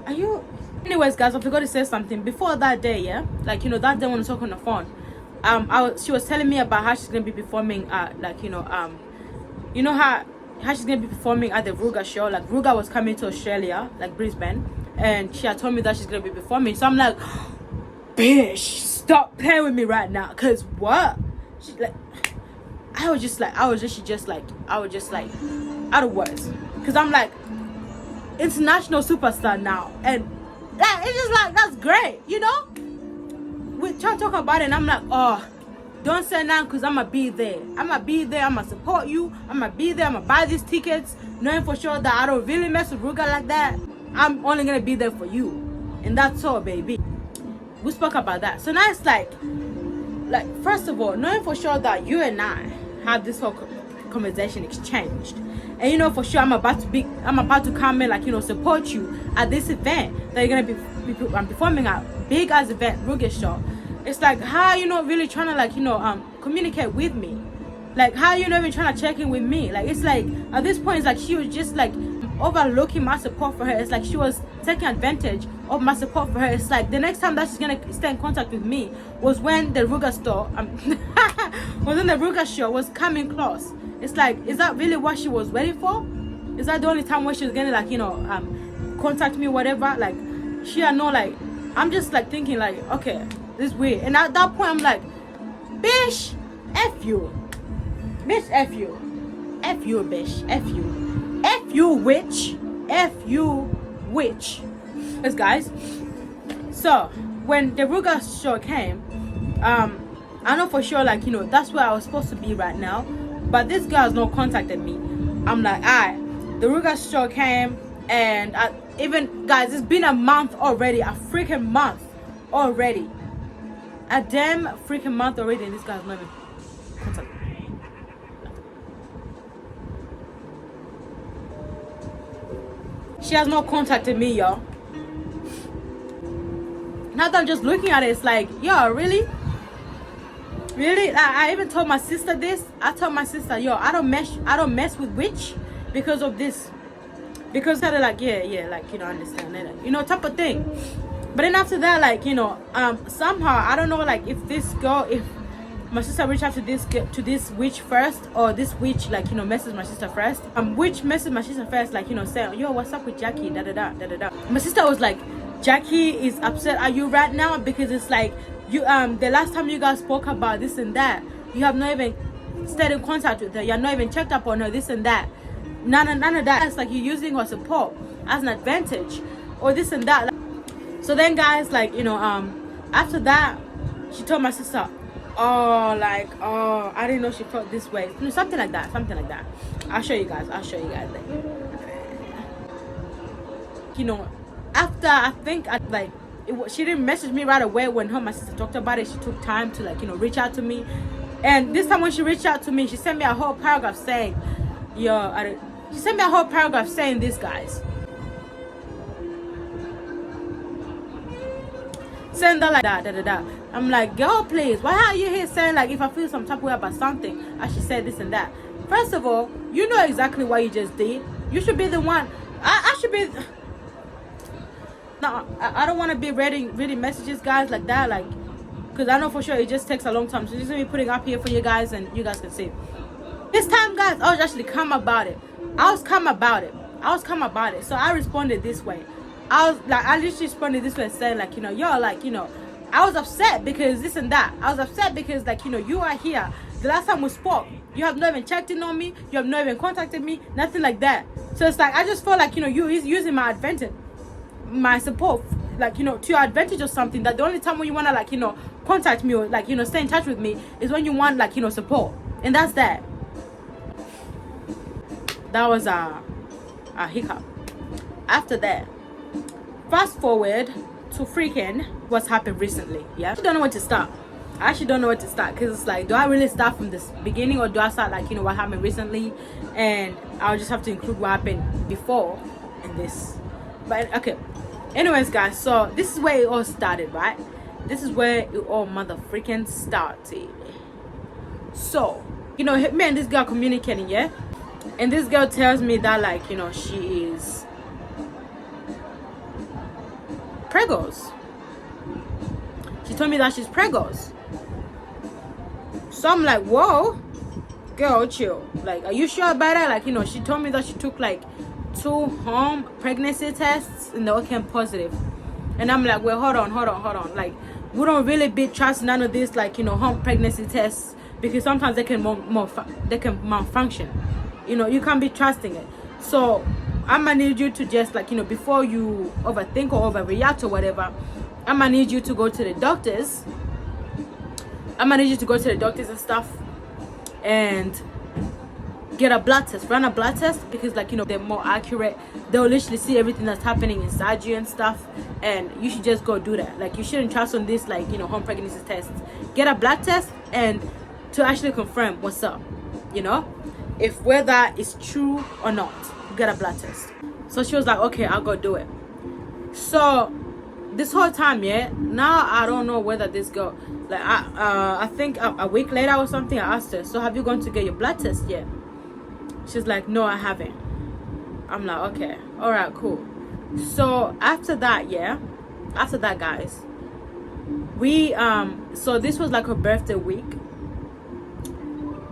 are you... Anyways, guys, I forgot to say something. Before that day, yeah? Like, you know, that day when I was talking on the phone, she was telling me about how she's going to be performing at, like, you know how she's going to be performing at the Ruga show. Like, Ruga was coming to Australia, like Brisbane, and she had told me that she's going to be performing. So I'm like, bitch, stop playing with me right now. Cause what? She like, I was just like out of words. Cause I'm like international superstar now, and like it's just like that's great, you know. We try to talk about it, and I'm like, oh, don't say now, cause I'ma be there. I'ma support you. I'ma be there. I'ma buy these tickets, knowing for sure that I don't really mess with Ruga like that. I'm only gonna be there for you, and that's all, baby. We spoke about that. So now it's like first of all, knowing for sure that you and I have this whole conversation exchanged, and you know for sure I'm about to come in, like, you know, support you at this event that you're gonna be performing at, big ass event, Ruga show. It's like, how you not really trying to, like, you know, communicate with me? Like, how you not even trying to check in with me? Like, it's like at this point, it's like she was just like overlooking my support for her. It's like she was taking advantage of my support for her. It's like the next time that she's gonna stay in contact with me was when the Ruga store was when the Ruga show was coming close. It's like, is that really what she was waiting for? Is that the only time when she was gonna, like, you know, contact me, whatever? Like, she had no, like, I'm just like thinking like, okay, this is weird. And at that point I'm like, bitch, F you. Bitch, F you. F you, bitch. F you. F you, witch. F you, witch. Yes, guys. So when the Ruga show came, I know for sure, like, you know, that's where I was supposed to be right now. But this girl has not contacted me. I'm like, alright, the Ruga show came, and even, guys, it's been a month already. A freaking month already. A damn freaking month already, and this guy's not even contacted me. She has not contacted me, y'all. Now that I'm just looking at it, it's like, yo, really? Really? I even told my sister this. I told my sister, yo, I don't mess with witch because of this. Because they're like, yeah, like, you know, understand that, you know, type of thing. But then after that, like, you know, somehow I don't know, like, if my sister reached out to this witch first, or this witch, like, you know, messaged my sister first. Witch messaged my sister first, like, you know, saying, yo, what's up with Jackie? Da da da da da da. My sister was like, Jackie is upset at you right now because it's like you the last time you guys spoke about this and that, you have not even stayed in contact with her. You have not even checked up on her, this and that. None of that. It's like you're using her support as an advantage, or this and that. So then, guys, like, you know, after that, she told my sister, I didn't know she felt this way. You know, something like that. I'll show you guys like, you know, after I think she didn't message me right away when my sister talked about it. She took time to, like, you know, reach out to me. And this time when she reached out to me, she sent me a whole paragraph saying, she sent me a whole paragraph saying this, guys. Saying that like that. I'm like, girl, please, why are you here saying, like, if I feel some type of way about something, I should say this and that? First of all, you know exactly what you just did. You should be the one. I should be. No, I don't want to be reading messages, guys, like that, like, because I know for sure it just takes a long time. So just gonna be putting up here for you guys, and you guys can see. This time, guys, I was actually calm about it. So I responded this way. I literally responded this way, saying, like, you know, yo, like, you know, I was upset because this and that. I was upset because, like, you know, you are here. The last time we spoke, you have not even checked in on me. You have not even contacted me. Nothing like that. So it's like, I just feel like, you know, you is using my advantage, my support, like, you know, to your advantage or something. That the only time when you want to, like, you know, contact me or, like, you know, stay in touch with me is when you want, like, you know, support. And that's that. That was a hiccup. After that, fast forward to freaking what's happened recently. Yeah, I actually don't know where to start because it's like, do I really start from this beginning, or do I start, like, you know, what happened recently, and I'll just have to include what happened before in this. But okay, anyways, guys, so this is where it all started, right? This is where it all mother freaking started. So, you know, me and this girl communicating, yeah, and this girl tells me that, like, you know, she is pregos. She told me that she's pregos. So I'm like, whoa, girl, chill. Like, are you sure about that? Like, you know, she told me that she took, like, 2 home pregnancy tests and they all came positive. And I'm like, well, hold on. Like, we don't really be trusting none of this, like, you know, home pregnancy tests, because sometimes they can they can malfunction. You know, you can't be trusting it. So I'm gonna need you to just, like, you know, before you overthink or overreact or whatever, I'm gonna need you to go to the doctors. I'm gonna need you to go to the doctors and stuff and get a blood test, run a blood test, because, like, you know, they're more accurate. They'll literally see everything that's happening inside you and stuff, and you should just go do that. Like, you shouldn't trust on this, like, you know, home pregnancy tests. Get a blood test and to actually confirm what's up, you know, if whether it's true or not. Get a blood test. So she was like, okay, I'll go do it. So this whole time, yeah, now I don't know whether this girl, like, I think a week later or something, I asked her, so have you gone to get your blood test yet? She's like, no, I haven't. I'm like, okay, all right, cool. So after that, guys, we so this was like her birthday week.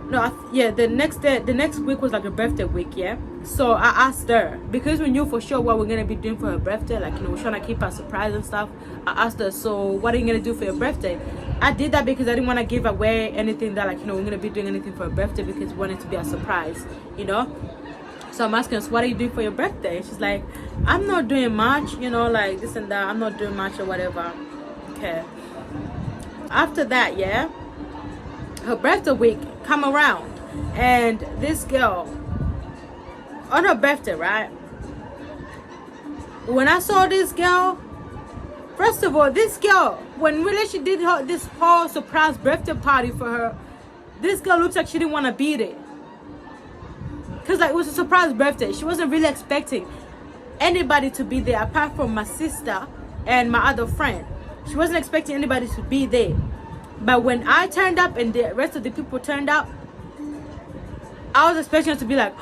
No, the next week was like her birthday week, yeah. So I asked her, because we knew for sure what we're gonna be doing for her birthday, like, you know, we're trying to keep her surprise and stuff. I asked her, so what are you gonna do for your birthday? I did that because I didn't want to give away anything that, like, you know, we're gonna be doing anything for her birthday, because we wanted to be a surprise, you know. So I'm asking her, so what are you doing for your birthday? She's like, I'm not doing much, you know, like this and that. I'm not doing much or whatever. Okay. After that, yeah, her birthday week come around, and this girl on her birthday, right, when I saw this girl, first of all, this girl, when really she did this whole surprise birthday party for her, this girl looks like she didn't want to be there, because, like, it was a surprise birthday. She wasn't really expecting anybody to be there apart from my sister and my other friend. She wasn't expecting anybody to be there. But when I turned up and the rest of the people turned up, I was expecting her to be like,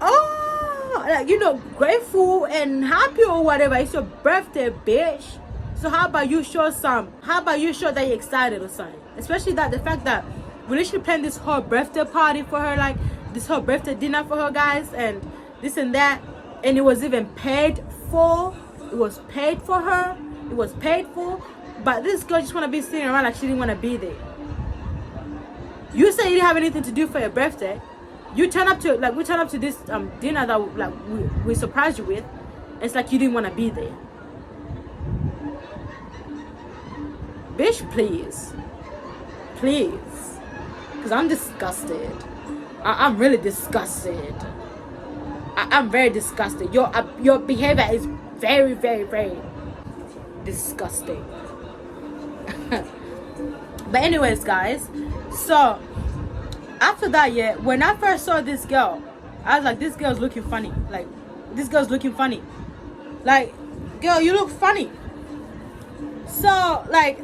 oh, like, you know, grateful and happy or whatever. It's your birthday, bitch. So how about you show that you're excited or something? Especially that the fact that we literally planned this whole birthday party for her, like this whole birthday dinner for her, guys, and this and that, and it was even paid for. It was paid for her. It was paid for. But this girl just want to be sitting around like she didn't want to be there. You say you didn't have anything to do for your birthday. You turn up to, like, we turn up to this dinner that, like, we surprised you with. It's like you didn't want to be there. Bitch, please. Please. Because I'm disgusted. I'm really disgusted. I'm very disgusted. Your behavior is very, very, very disgusting. But anyways, guys, so after that, yeah, when I first saw this girl, I was like, this girl's looking funny. Like, this girl's looking funny. Like, girl, you look funny. So, like,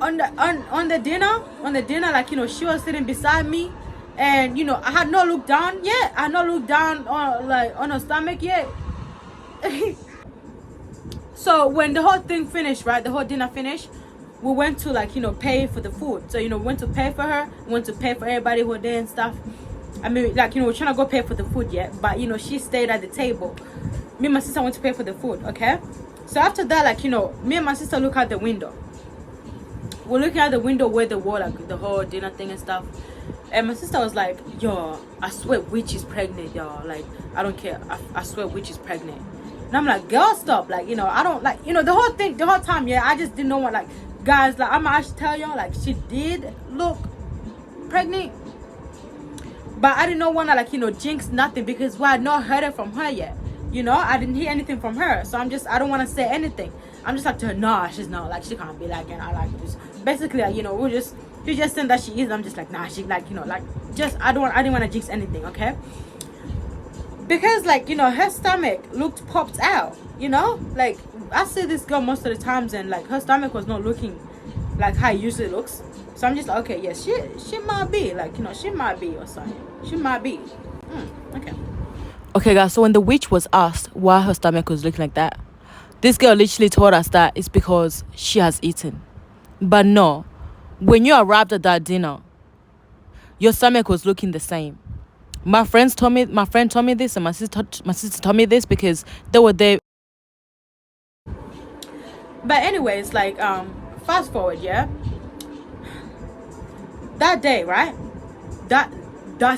on the dinner, like, you know, she was sitting beside me, and, you know, I had not looked down yet. I had not looked down on, like, on her stomach yet. So when the whole thing finished, right, the whole dinner finished, we went to, like, you know, pay for the food. So, you know, we went to pay for her, we went to pay for everybody who were there and stuff. I mean, like, you know, we're trying to go pay for the food yet, but, you know, she stayed at the table. Me and my sister went to pay for the food, okay? So after that, like, you know, me and my sister look out the window. We're looking at the window where the wall, like, the whole dinner thing and stuff. And my sister was like, yo, I swear witch is pregnant, y'all. Like, I don't care. I swear witch is pregnant. And I'm like, girl, stop. Like, you know, I don't, like, you know, the whole time, yeah, I just didn't know what, like, guys, like, I'm gonna actually tell y'all, like, she did look pregnant. But I didn't want to, like, you know, jinx nothing, because I had not heard it from her yet. You know, I didn't hear anything from her. So I don't want to say anything. I'm just like to her, nah, she's not, like, she can't be like, and I like this. Basically, like, you know, she just saying that she is. I'm just like, nah, she, like, you know, like, just, I didn't want to jinx anything, okay? Because, like, you know, her stomach looked popped out, you know? Like, I see this girl most of the times, and, like, her stomach was not looking like how it usually looks. So I'm just like, okay, yes, she might be, like, you know, she might be or something. She might be. Okay. Okay, guys, so when the witch was asked why her stomach was looking like that, this girl literally told us that it's because she has eaten. But no, when you arrived at that dinner, your stomach was looking the same. My friend told me this, and my sister told me this, because they were there. But anyways, like, fast forward, yeah. That day, right? That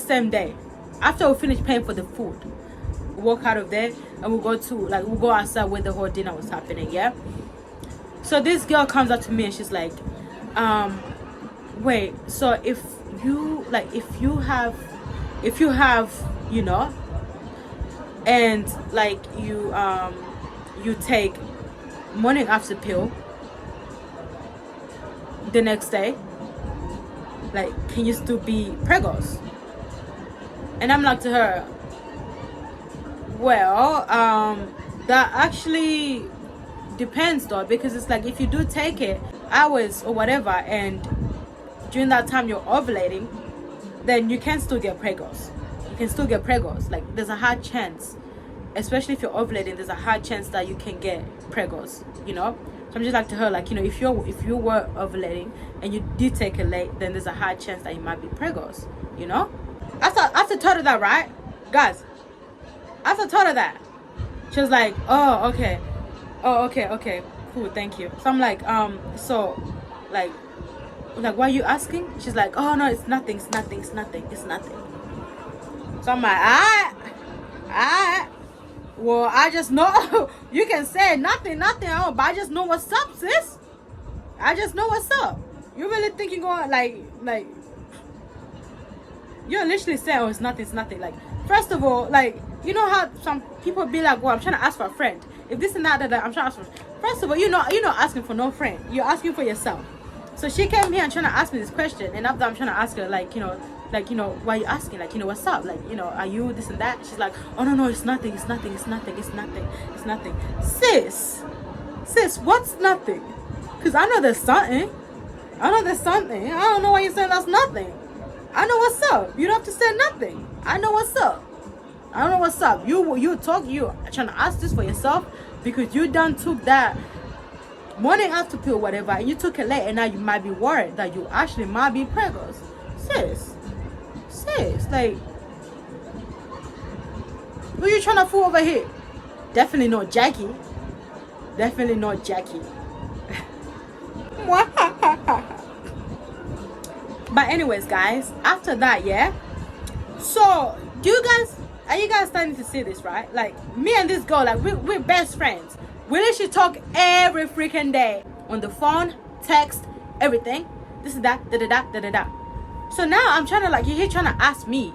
same day, after we finish paying for the food, we walk out of there and we'll go outside where the whole dinner was happening, yeah. So this girl comes up to me and she's like, wait, so if you have, you know, and like you take morning after pill the next day, like, can you still be pregos? And I'm like to her, well, that actually depends though, because it's like if you do take it hours or whatever and during that time you're ovulating, then you can still get pregos. You can still get pregos. Like, there's a high chance, especially if you're ovulating, there's a high chance that you can get pregos, you know. So I'm just like to her, like, you know, if you were ovulating and you did take it late, then there's a high chance that you might be pregos, you know. After told her that, right, guys, after told her that, she was like, oh okay, cool, thank you. So I'm like, so like why are you asking? She's like, oh no, it's nothing. So I'm like, alright. Well, I just know you can say nothing, oh, but I just know what's up, sis. I just know what's up. You really think you're going like you're literally saying, oh, it's nothing. Like, first of all, like, you know how some people be like, well, I'm trying to ask for a friend. If this and that, I'm trying to ask for. First of all, you're not asking for no friend. You're asking for yourself. So she came here and trying to ask me this question, and after I'm trying to ask her, like, you know, why are you asking? Like, you know, what's up? Like, you know, are you this and that? She's like, oh no, it's nothing. Sis, what's nothing? Because I know there's something. I don't know why you're saying that's nothing. I know what's up. You don't have to say nothing. I know what's up. You trying to ask this for yourself because you done took that morning after pill, whatever, and you took it late, and now you might be worried that you actually might be pregos. Sis, like, who you trying to fool over here? Definitely not Jackie. But anyways, guys, after that, yeah. So, are you guys starting to see this, right? Like, me and this girl, like, we're best friends. We literally talk every freaking day on the phone, text, everything. This and that, da. So now I'm trying to, like, you're trying to ask me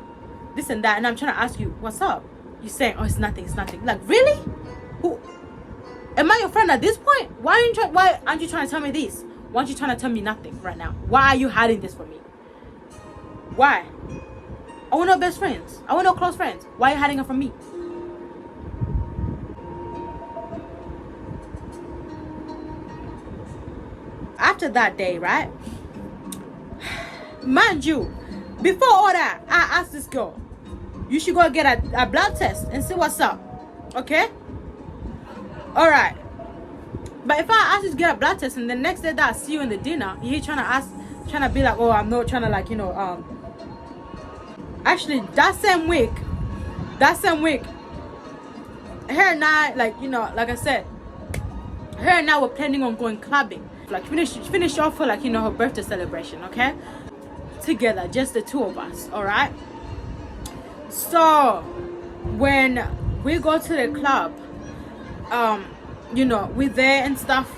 this and that, and I'm trying to ask you, what's up? You're saying, oh, it's nothing. Like, really? Who? Am I your friend at this point? Why aren't you trying to tell me this? Why aren't you trying to tell me nothing right now? Why are you hiding this from me? Why? I want no best friends. I want no close friends. Why are you hiding it from me? After that day, right? Mind you, before all that, I asked this girl, you should go get a blood test and see what's up. Okay? Alright. But if I ask you to get a blood test and the next day that I see you in the dinner, you're trying to be like, oh, I'm not trying to, like, you know, actually that same week, her and I, like, you know, like I said, her and I were planning on going clubbing. Like, finish off for, like, you know, her birthday celebration, okay? Together, just the two of us, alright? So when we go to the club, you know, we're there and stuff.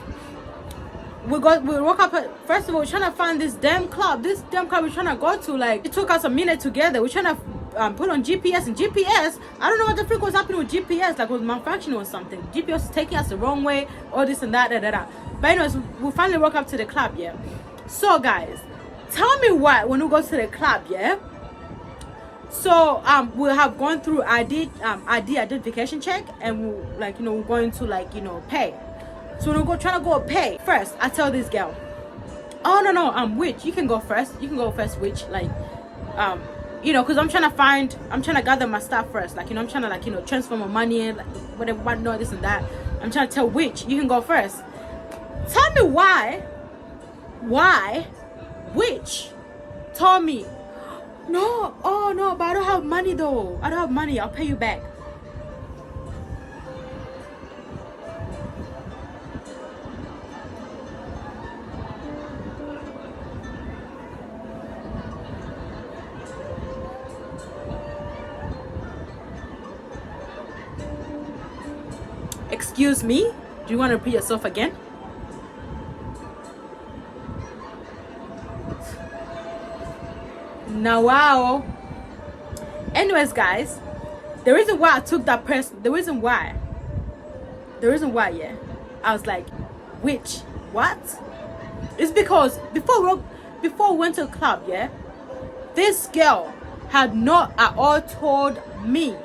We woke up first of all, we're trying to find this damn club we're trying to go to. Like, it took us a minute together. We're trying to put on GPS, and GPS, I don't know what the freak was happening with GPS, like, it was malfunctioning or something. GPS was taking us the wrong way, all this and that, da. But anyways, we finally woke up to the club, yeah. So guys, tell me what, when we go to the club, yeah, so we have gone through ID identification check, and we, like, you know, we're going to, like, you know, pay. So when we trying to go pay first, I tell this girl, oh no, Witch, you can go first, Witch, like, you know, because I'm trying to gather my stuff first, like, you know, I'm trying to, like, you know, transfer my money, like, whatever, no, this and that. I'm trying to tell Witch, you can go first. Tell me why Witch told me, no, oh no, but I don't have money though, I'll pay you back. Excuse me? Do you want to repeat yourself again? Now, wow. Anyways, guys, the reason why I took that person, the reason why, yeah, I was like, which, what? It's because before we went to the club, yeah, this girl had not at all told me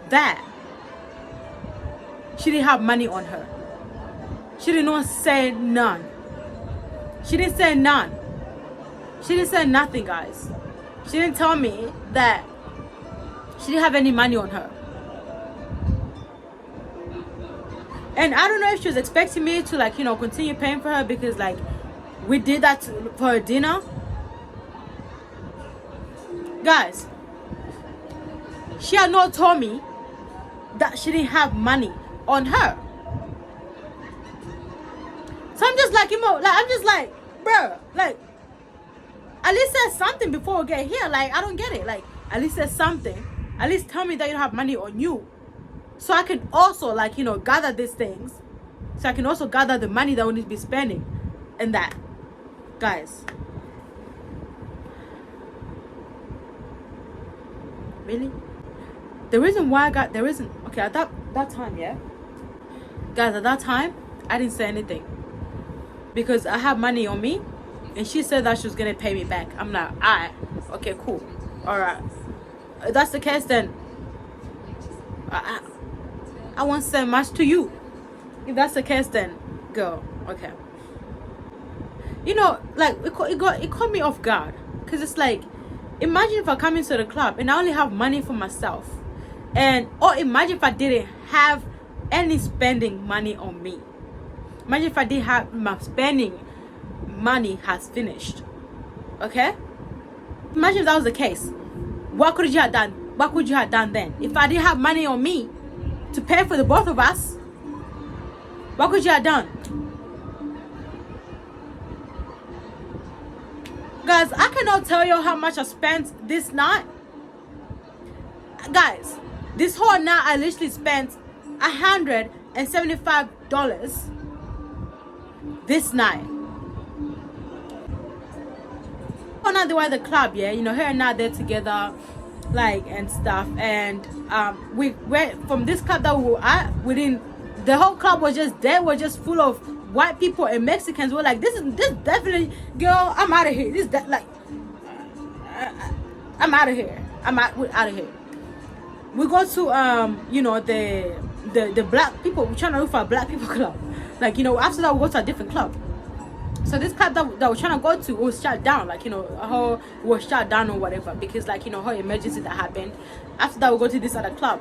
that she didn't have money on her. She did not say none. She didn't say none. She didn't say nothing, guys. She didn't tell me that she didn't have any money on her. And I don't know if she was expecting me to, like, you know, continue paying for her because, like, we did that for her dinner. Guys, she had not told me that she didn't have money on her. So I'm just like, you know, like, I'm just like, bro, like, at least say something before we get here. Like, I don't get it. Like, at least say something. At least tell me that you don't have money on you. So I can also, like, you know, gather these things. So I can also gather the money that we need to be spending. And that. Guys. Really? The reason why okay, at that time, yeah. Guys, at that time, I didn't say anything. Because I have money on me. And she said that she was going to pay me back. I'm like, alright. Okay, cool. Alright. If that's the case, then I won't say much to you. If that's the case, then girl, okay. You know, like, it caught me off guard. Because it's like, imagine if I come into the club and I only have money for myself. Or imagine if I didn't have any spending money on me. Imagine if I didn't have my spending money has finished. Okay? Imagine if that was the case. What could you have done? What could you have done then? If I didn't have money on me to pay for the both of us, what could you have done? Guys, I cannot tell you how much I spent this night. Guys, this whole night I literally spent $175 this night. Oh, now they were at the club, yeah, you know, her and I, they're together, like, and stuff. And we went from this club that we were at, the whole club was just there, was just full of white people and Mexicans. We're like, this definitely, girl, I'm out of here. I'm out of here. We're out of here. We go to you know, the black people. We're trying to look for a black people club. Like, you know, after that we go to a different club. So this club that we're trying to go to was shut down. Like, you know, her was shut down or whatever, because, like, you know, her emergency that happened. After that we go to this other club.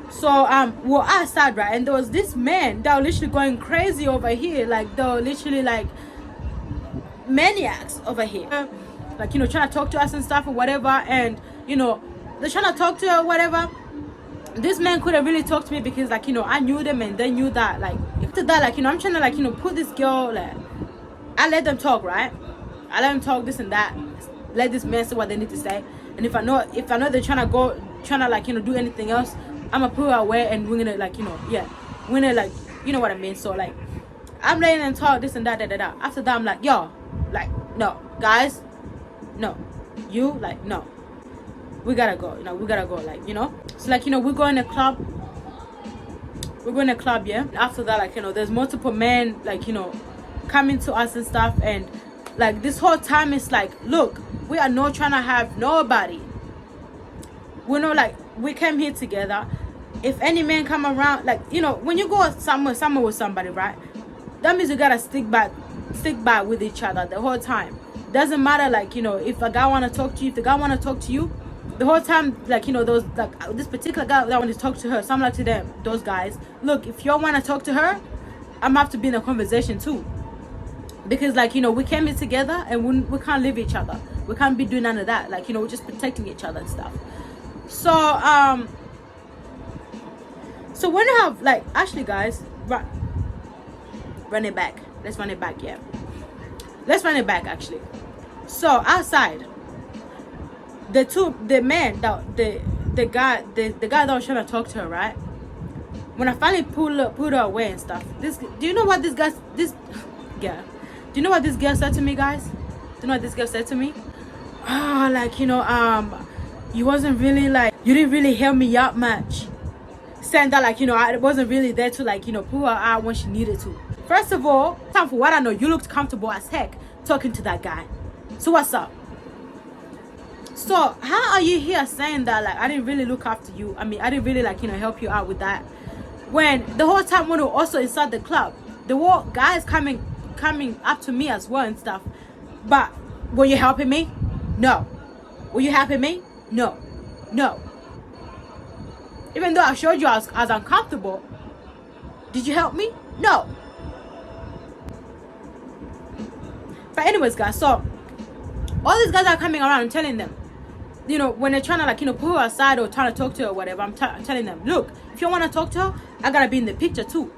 So we're outside, right, and there was this man that was literally going crazy over here. Like, they were literally like maniacs over here, like, you know, trying to talk to us and stuff or whatever. And, you know, they're trying to talk to her or whatever. This man couldn't really talk to me because, like, you know, I knew them and they knew that. Like, after that, like, you know, I'm trying to, like, you know, put this girl, like, I let them talk, right? I let them talk this and that. Let this man say what they need to say. And if I know they're trying to like, you know, do anything else, I'm gonna put her away and we're gonna, like, you know, yeah, we're gonna, like, you know what I mean. So, like, I'm letting them talk this and that, da. After that, I'm like, yo, like, no, guys, no, you, like, no, we gotta go, you know, we gotta go, like, you know. So, like, you know, we're going to club, yeah. After that, like, you know, there's multiple men, like, you know, coming to us and stuff. And, like, this whole time it's like, look, we are not trying to have nobody. We're not, like, we came here together. If any man come around, like, you know, when you go somewhere with somebody, right, that means you gotta stick by with each other the whole time. Doesn't matter, like, you know, if a guy want to talk to you, if the guy want to talk to you, the whole time, like, you know, those, like, this particular guy that wanted to talk to her, so I'm like to them, those guys, look, if y'all want to talk to her, I'm have to be in a conversation too. Because, like, you know, we came here together and we can't leave each other. We can't be doing none of that. Like, you know, we're just protecting each other and stuff. So, so when I have, like, actually, guys, run it back. Let's run it back, yeah. Let's run it back, actually. So, outside, the guy that was trying to talk to her, right? when I finally pulled her away and stuff, do you know what this girl said to me, guys? Do you know what this girl said to me? Oh, like, you wasn't really like, you didn't really help me out much. Saying that, like, I wasn't really there to, like, pull her out when she needed to. First of all, for what I know, you looked comfortable as heck talking to that guy. So what's up? So how are you here saying that, like, I didn't really look after you? I mean, I didn't really, like, help you out with that. When the whole time when we were also inside the club, the whole guys coming up to me as well and stuff. But were you helping me? No. Were you helping me? No. Even though I showed you I was uncomfortable, did you help me? No. But anyways, guys, so all these guys are coming around and telling them, when they're trying to, like, pull her aside or trying to talk to her or whatever, I'm telling them, look, if you want to talk to her, I gotta be in the picture too,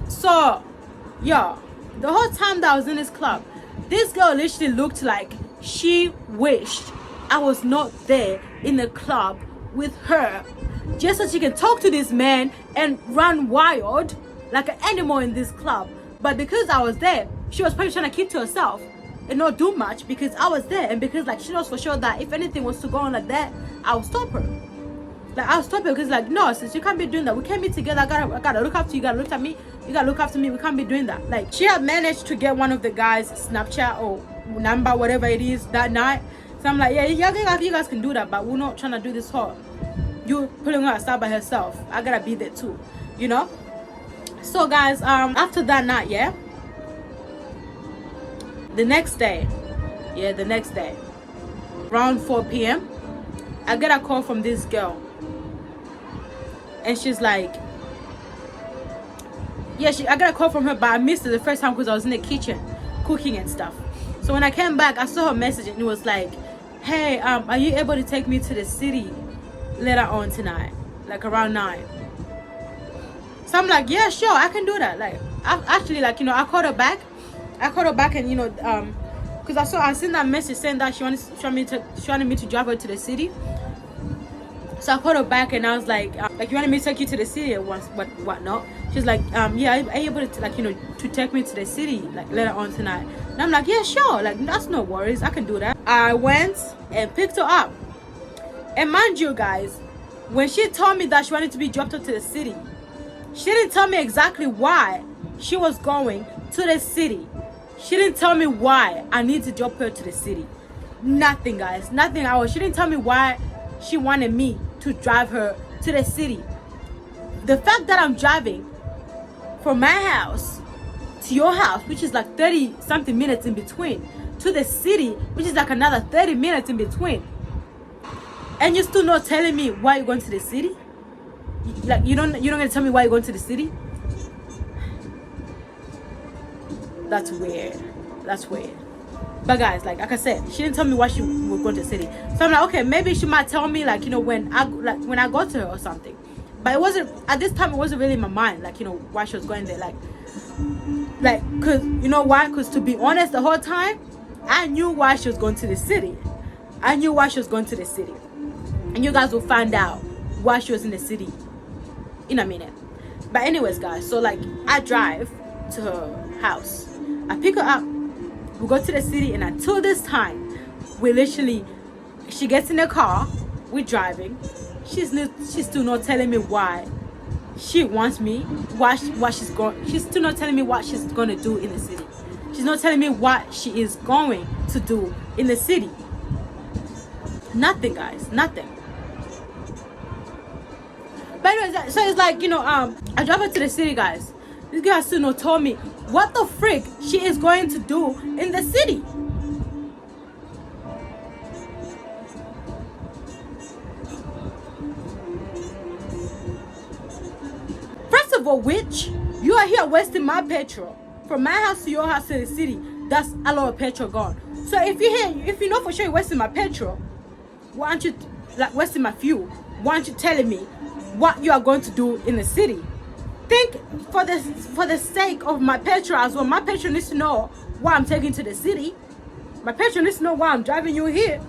So, yeah, the whole time that I was in this club, this girl literally looked like she wished I was not there in the club with her, just so she can talk to this man and run wild like an animal in this club. But because I was there, she was probably trying to keep to herself and not do much because I was there, and because, like, she knows for sure that if anything was to go on like that, I'll stop her. Like, I'll stop her because, like, no, sis, you can't be doing that. We can't be together. I gotta look after you. You gotta look at me. You gotta look after me. We can't be doing that. Like, she had managed to get one of the guys' Snapchat or number, whatever it is, that night. So I'm like, yeah, you guys can do that, but we're not trying to do this whole you pulling her aside by herself. I gotta be there too, So, guys, after that night, the next day, around 4 p.m, I get a call from this girl, and she's like, I got a call from her, but I missed it the first time because I was in the kitchen cooking and stuff. So when I came back, I saw her message, and it was like, hey, are you able to take me to the city later on tonight, like around 9? So I'm like, yeah, sure, I can do that. Like, I actually, like, I called her back, and because I seen that message saying that she wanted me to drive her to the city. So I called her back, and I was like, you wanted me to take you to the city or what not? She's like, yeah, are you able to, like, to take me to the city, like, later on tonight? And I'm like, yeah, sure, like, that's no worries, I can do that. I went and picked her up, and mind you, guys, when she told me that she wanted to be dropped off to the city, she didn't tell me exactly why she was going to the city. She didn't tell me why I need to drop her to the city. Nothing, guys, nothing at all. She didn't tell me why she wanted me to drive her to the city. The fact that I'm driving from my house to your house, which is like 30 something minutes in between, to the city, which is like another 30 minutes in between, and you're still not telling me why you're going to the city? Like, you're not gonna tell me why you're going to the city? That's weird. But guys, like I said, she didn't tell me why she was going to the city. So I'm like, okay, maybe she might tell me, like, when I go to her or something. But it wasn't, at this time, it wasn't really in my mind, like, why she was going there. Like, cause, you know why? Because to be honest, the whole time, I knew why she was going to the city. And you guys will find out why she was in the city in a minute. But anyways, guys, so, like, I drive to her house. I pick her up. We go to the city, and until this time, she gets in the car, we're driving. She's still not telling me why she wants me, she's still not telling me what she's gonna do in the city. She's not telling me what she is going to do in the city. Nothing, guys, nothing. But anyways, so it's like, I drive her to the city, guys. This girl still not told me what the frick she is going to do in the city. First of all, which you are here wasting my petrol from my house to your house to the city. That's a lot of petrol gone. So if you know for sure you're wasting my petrol, why aren't you, like, wasting my fuel? Why aren't you telling me what you are going to do in the city? Think for the sake of my petrol as well. My petrol needs to know why I'm taking to the city. My petrol needs to know why I'm driving you here.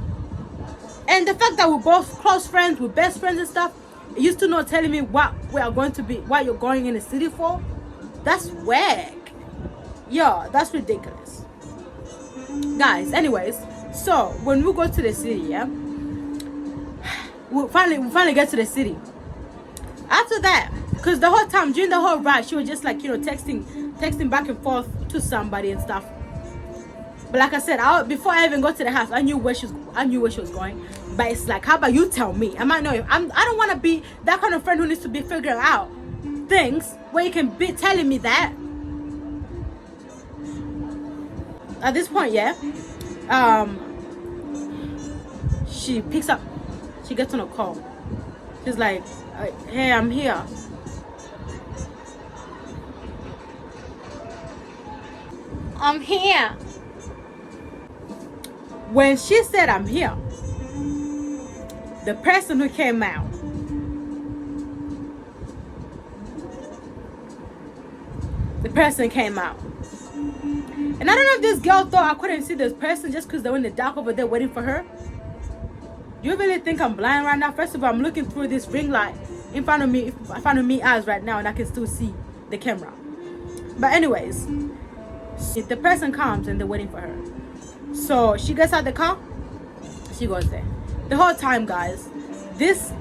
And the fact that we're both close friends, we're best friends and stuff, You still not telling me what we are going to be, what you're going in the city for? That's whack. Yeah, that's ridiculous. Guys, anyways, so when we go to the city, yeah, we finally get to the city. After that, because the whole time during the whole ride, she was just like, texting back and forth to somebody and stuff. But like I said, before I even got to the house, I knew where she was going. But it's like, how about you tell me? I might know. I don't want to be that kind of friend who needs to be figuring out things where you can be telling me that. At this point, yeah, she picks up. She gets on a call. She's like, hey, I'm here. I'm here. When she said I'm here, the person who came out, and I don't know if this girl thought I couldn't see this person just because they were in the dark over there waiting for her. Do you really think I'm blind right now? First of all, I'm looking through this ring light in front of me eyes right now, and I can still see the camera. But anyways, the person comes and they're waiting for her. So she gets out the car. She goes there. The whole time, guys, this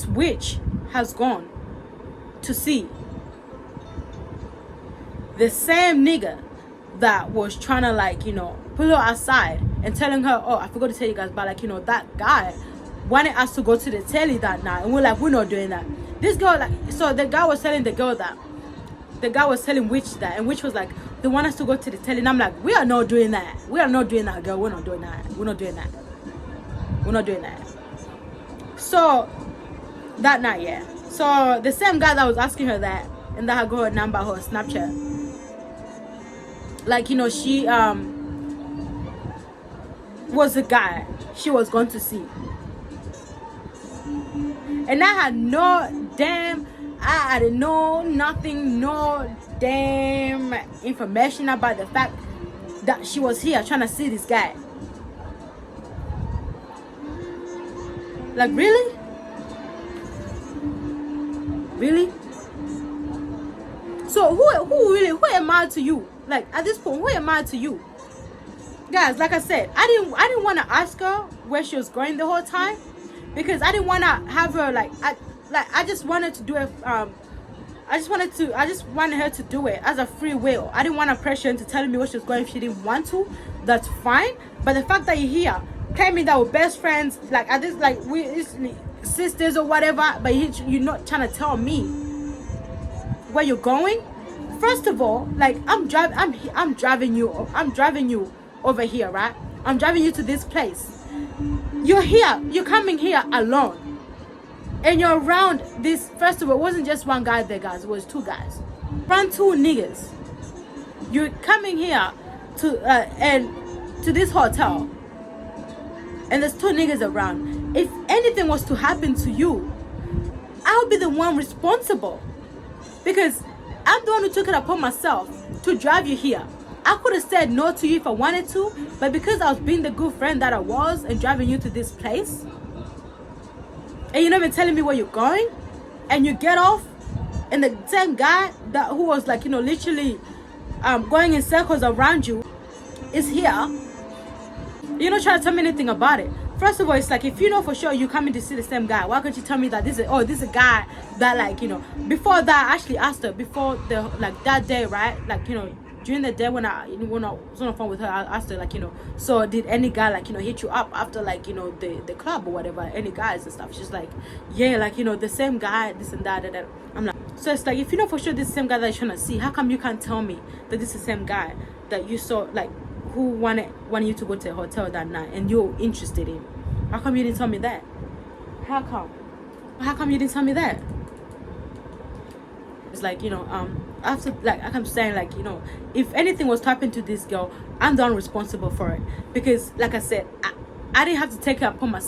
witch has gone to see the same nigga that was trying to, like, pull her aside and telling her, oh, I forgot to tell you guys, but, like, that guy wanted us to go to the telly that night, and we're like, we're not doing that. This girl, like, so the guy was telling the girl that, the guy was telling Witch that, and Witch was like, they want us to go to the telly, and I'm like, we are not doing that. We are not doing that, girl. We're not doing that. We're not doing that. We're not doing that. So that night, yeah. So the same guy that was asking her that, and that had got her number, her Snapchat, like, she was the guy she was going to see. And I had no damn information about the fact that she was here trying to see this guy. Like, really? Really? So who am I to you? Like, at this point, who am I to you? Guys, like I said, I didn't want to ask her where she was going the whole time, because I didn't want to have her I just wanted to do it. I just wanted her to do it as a free will. I didn't want to pressure her into telling me where she was going if she didn't want to. That's fine. But the fact that you're here, claiming that we're best friends, like at this, like we're sisters or whatever, but you're not trying to tell me where you're going. First of all, like, I'm driving you over here, right? I'm driving you to this place. You're here. You're coming here alone, and you're around this. First of all, it wasn't just one guy there, guys. It was two guys, around two niggas. You're coming here to this hotel, and there's two niggas around. If anything was to happen to you, I'll be the one responsible, because I'm the one who took it upon myself to drive you here. I could have said no to you if I wanted to, but because I was being the good friend that I was and driving you to this place, and you're not even telling me where you're going, and you get off, and the same guy who was like, literally going in circles around you is here. You're not trying to tell me anything about it. First of all, it's like, if you know for sure you're coming to see the same guy, why can't you tell me that this is a guy that, like, before that, I actually asked her before that day, right? Like, during the day when I was on the phone with her, I asked her, like, so did any guy, like, hit you up after, like, the club or whatever, any guys and stuff? She's like, yeah, like, the same guy, this and that. I'm like, so it's like, if you know for sure this is the same guy that you're trying to see, how come you can't tell me that this is the same guy that you saw, like, who wanted you to go to a hotel that night and you're interested in? How come you didn't tell me that? How come you didn't tell me that? It's like, after, like I'm saying, like, if anything was to happen to this girl, I'm the one responsible for it, because, like I said, I didn't have to take it upon myself.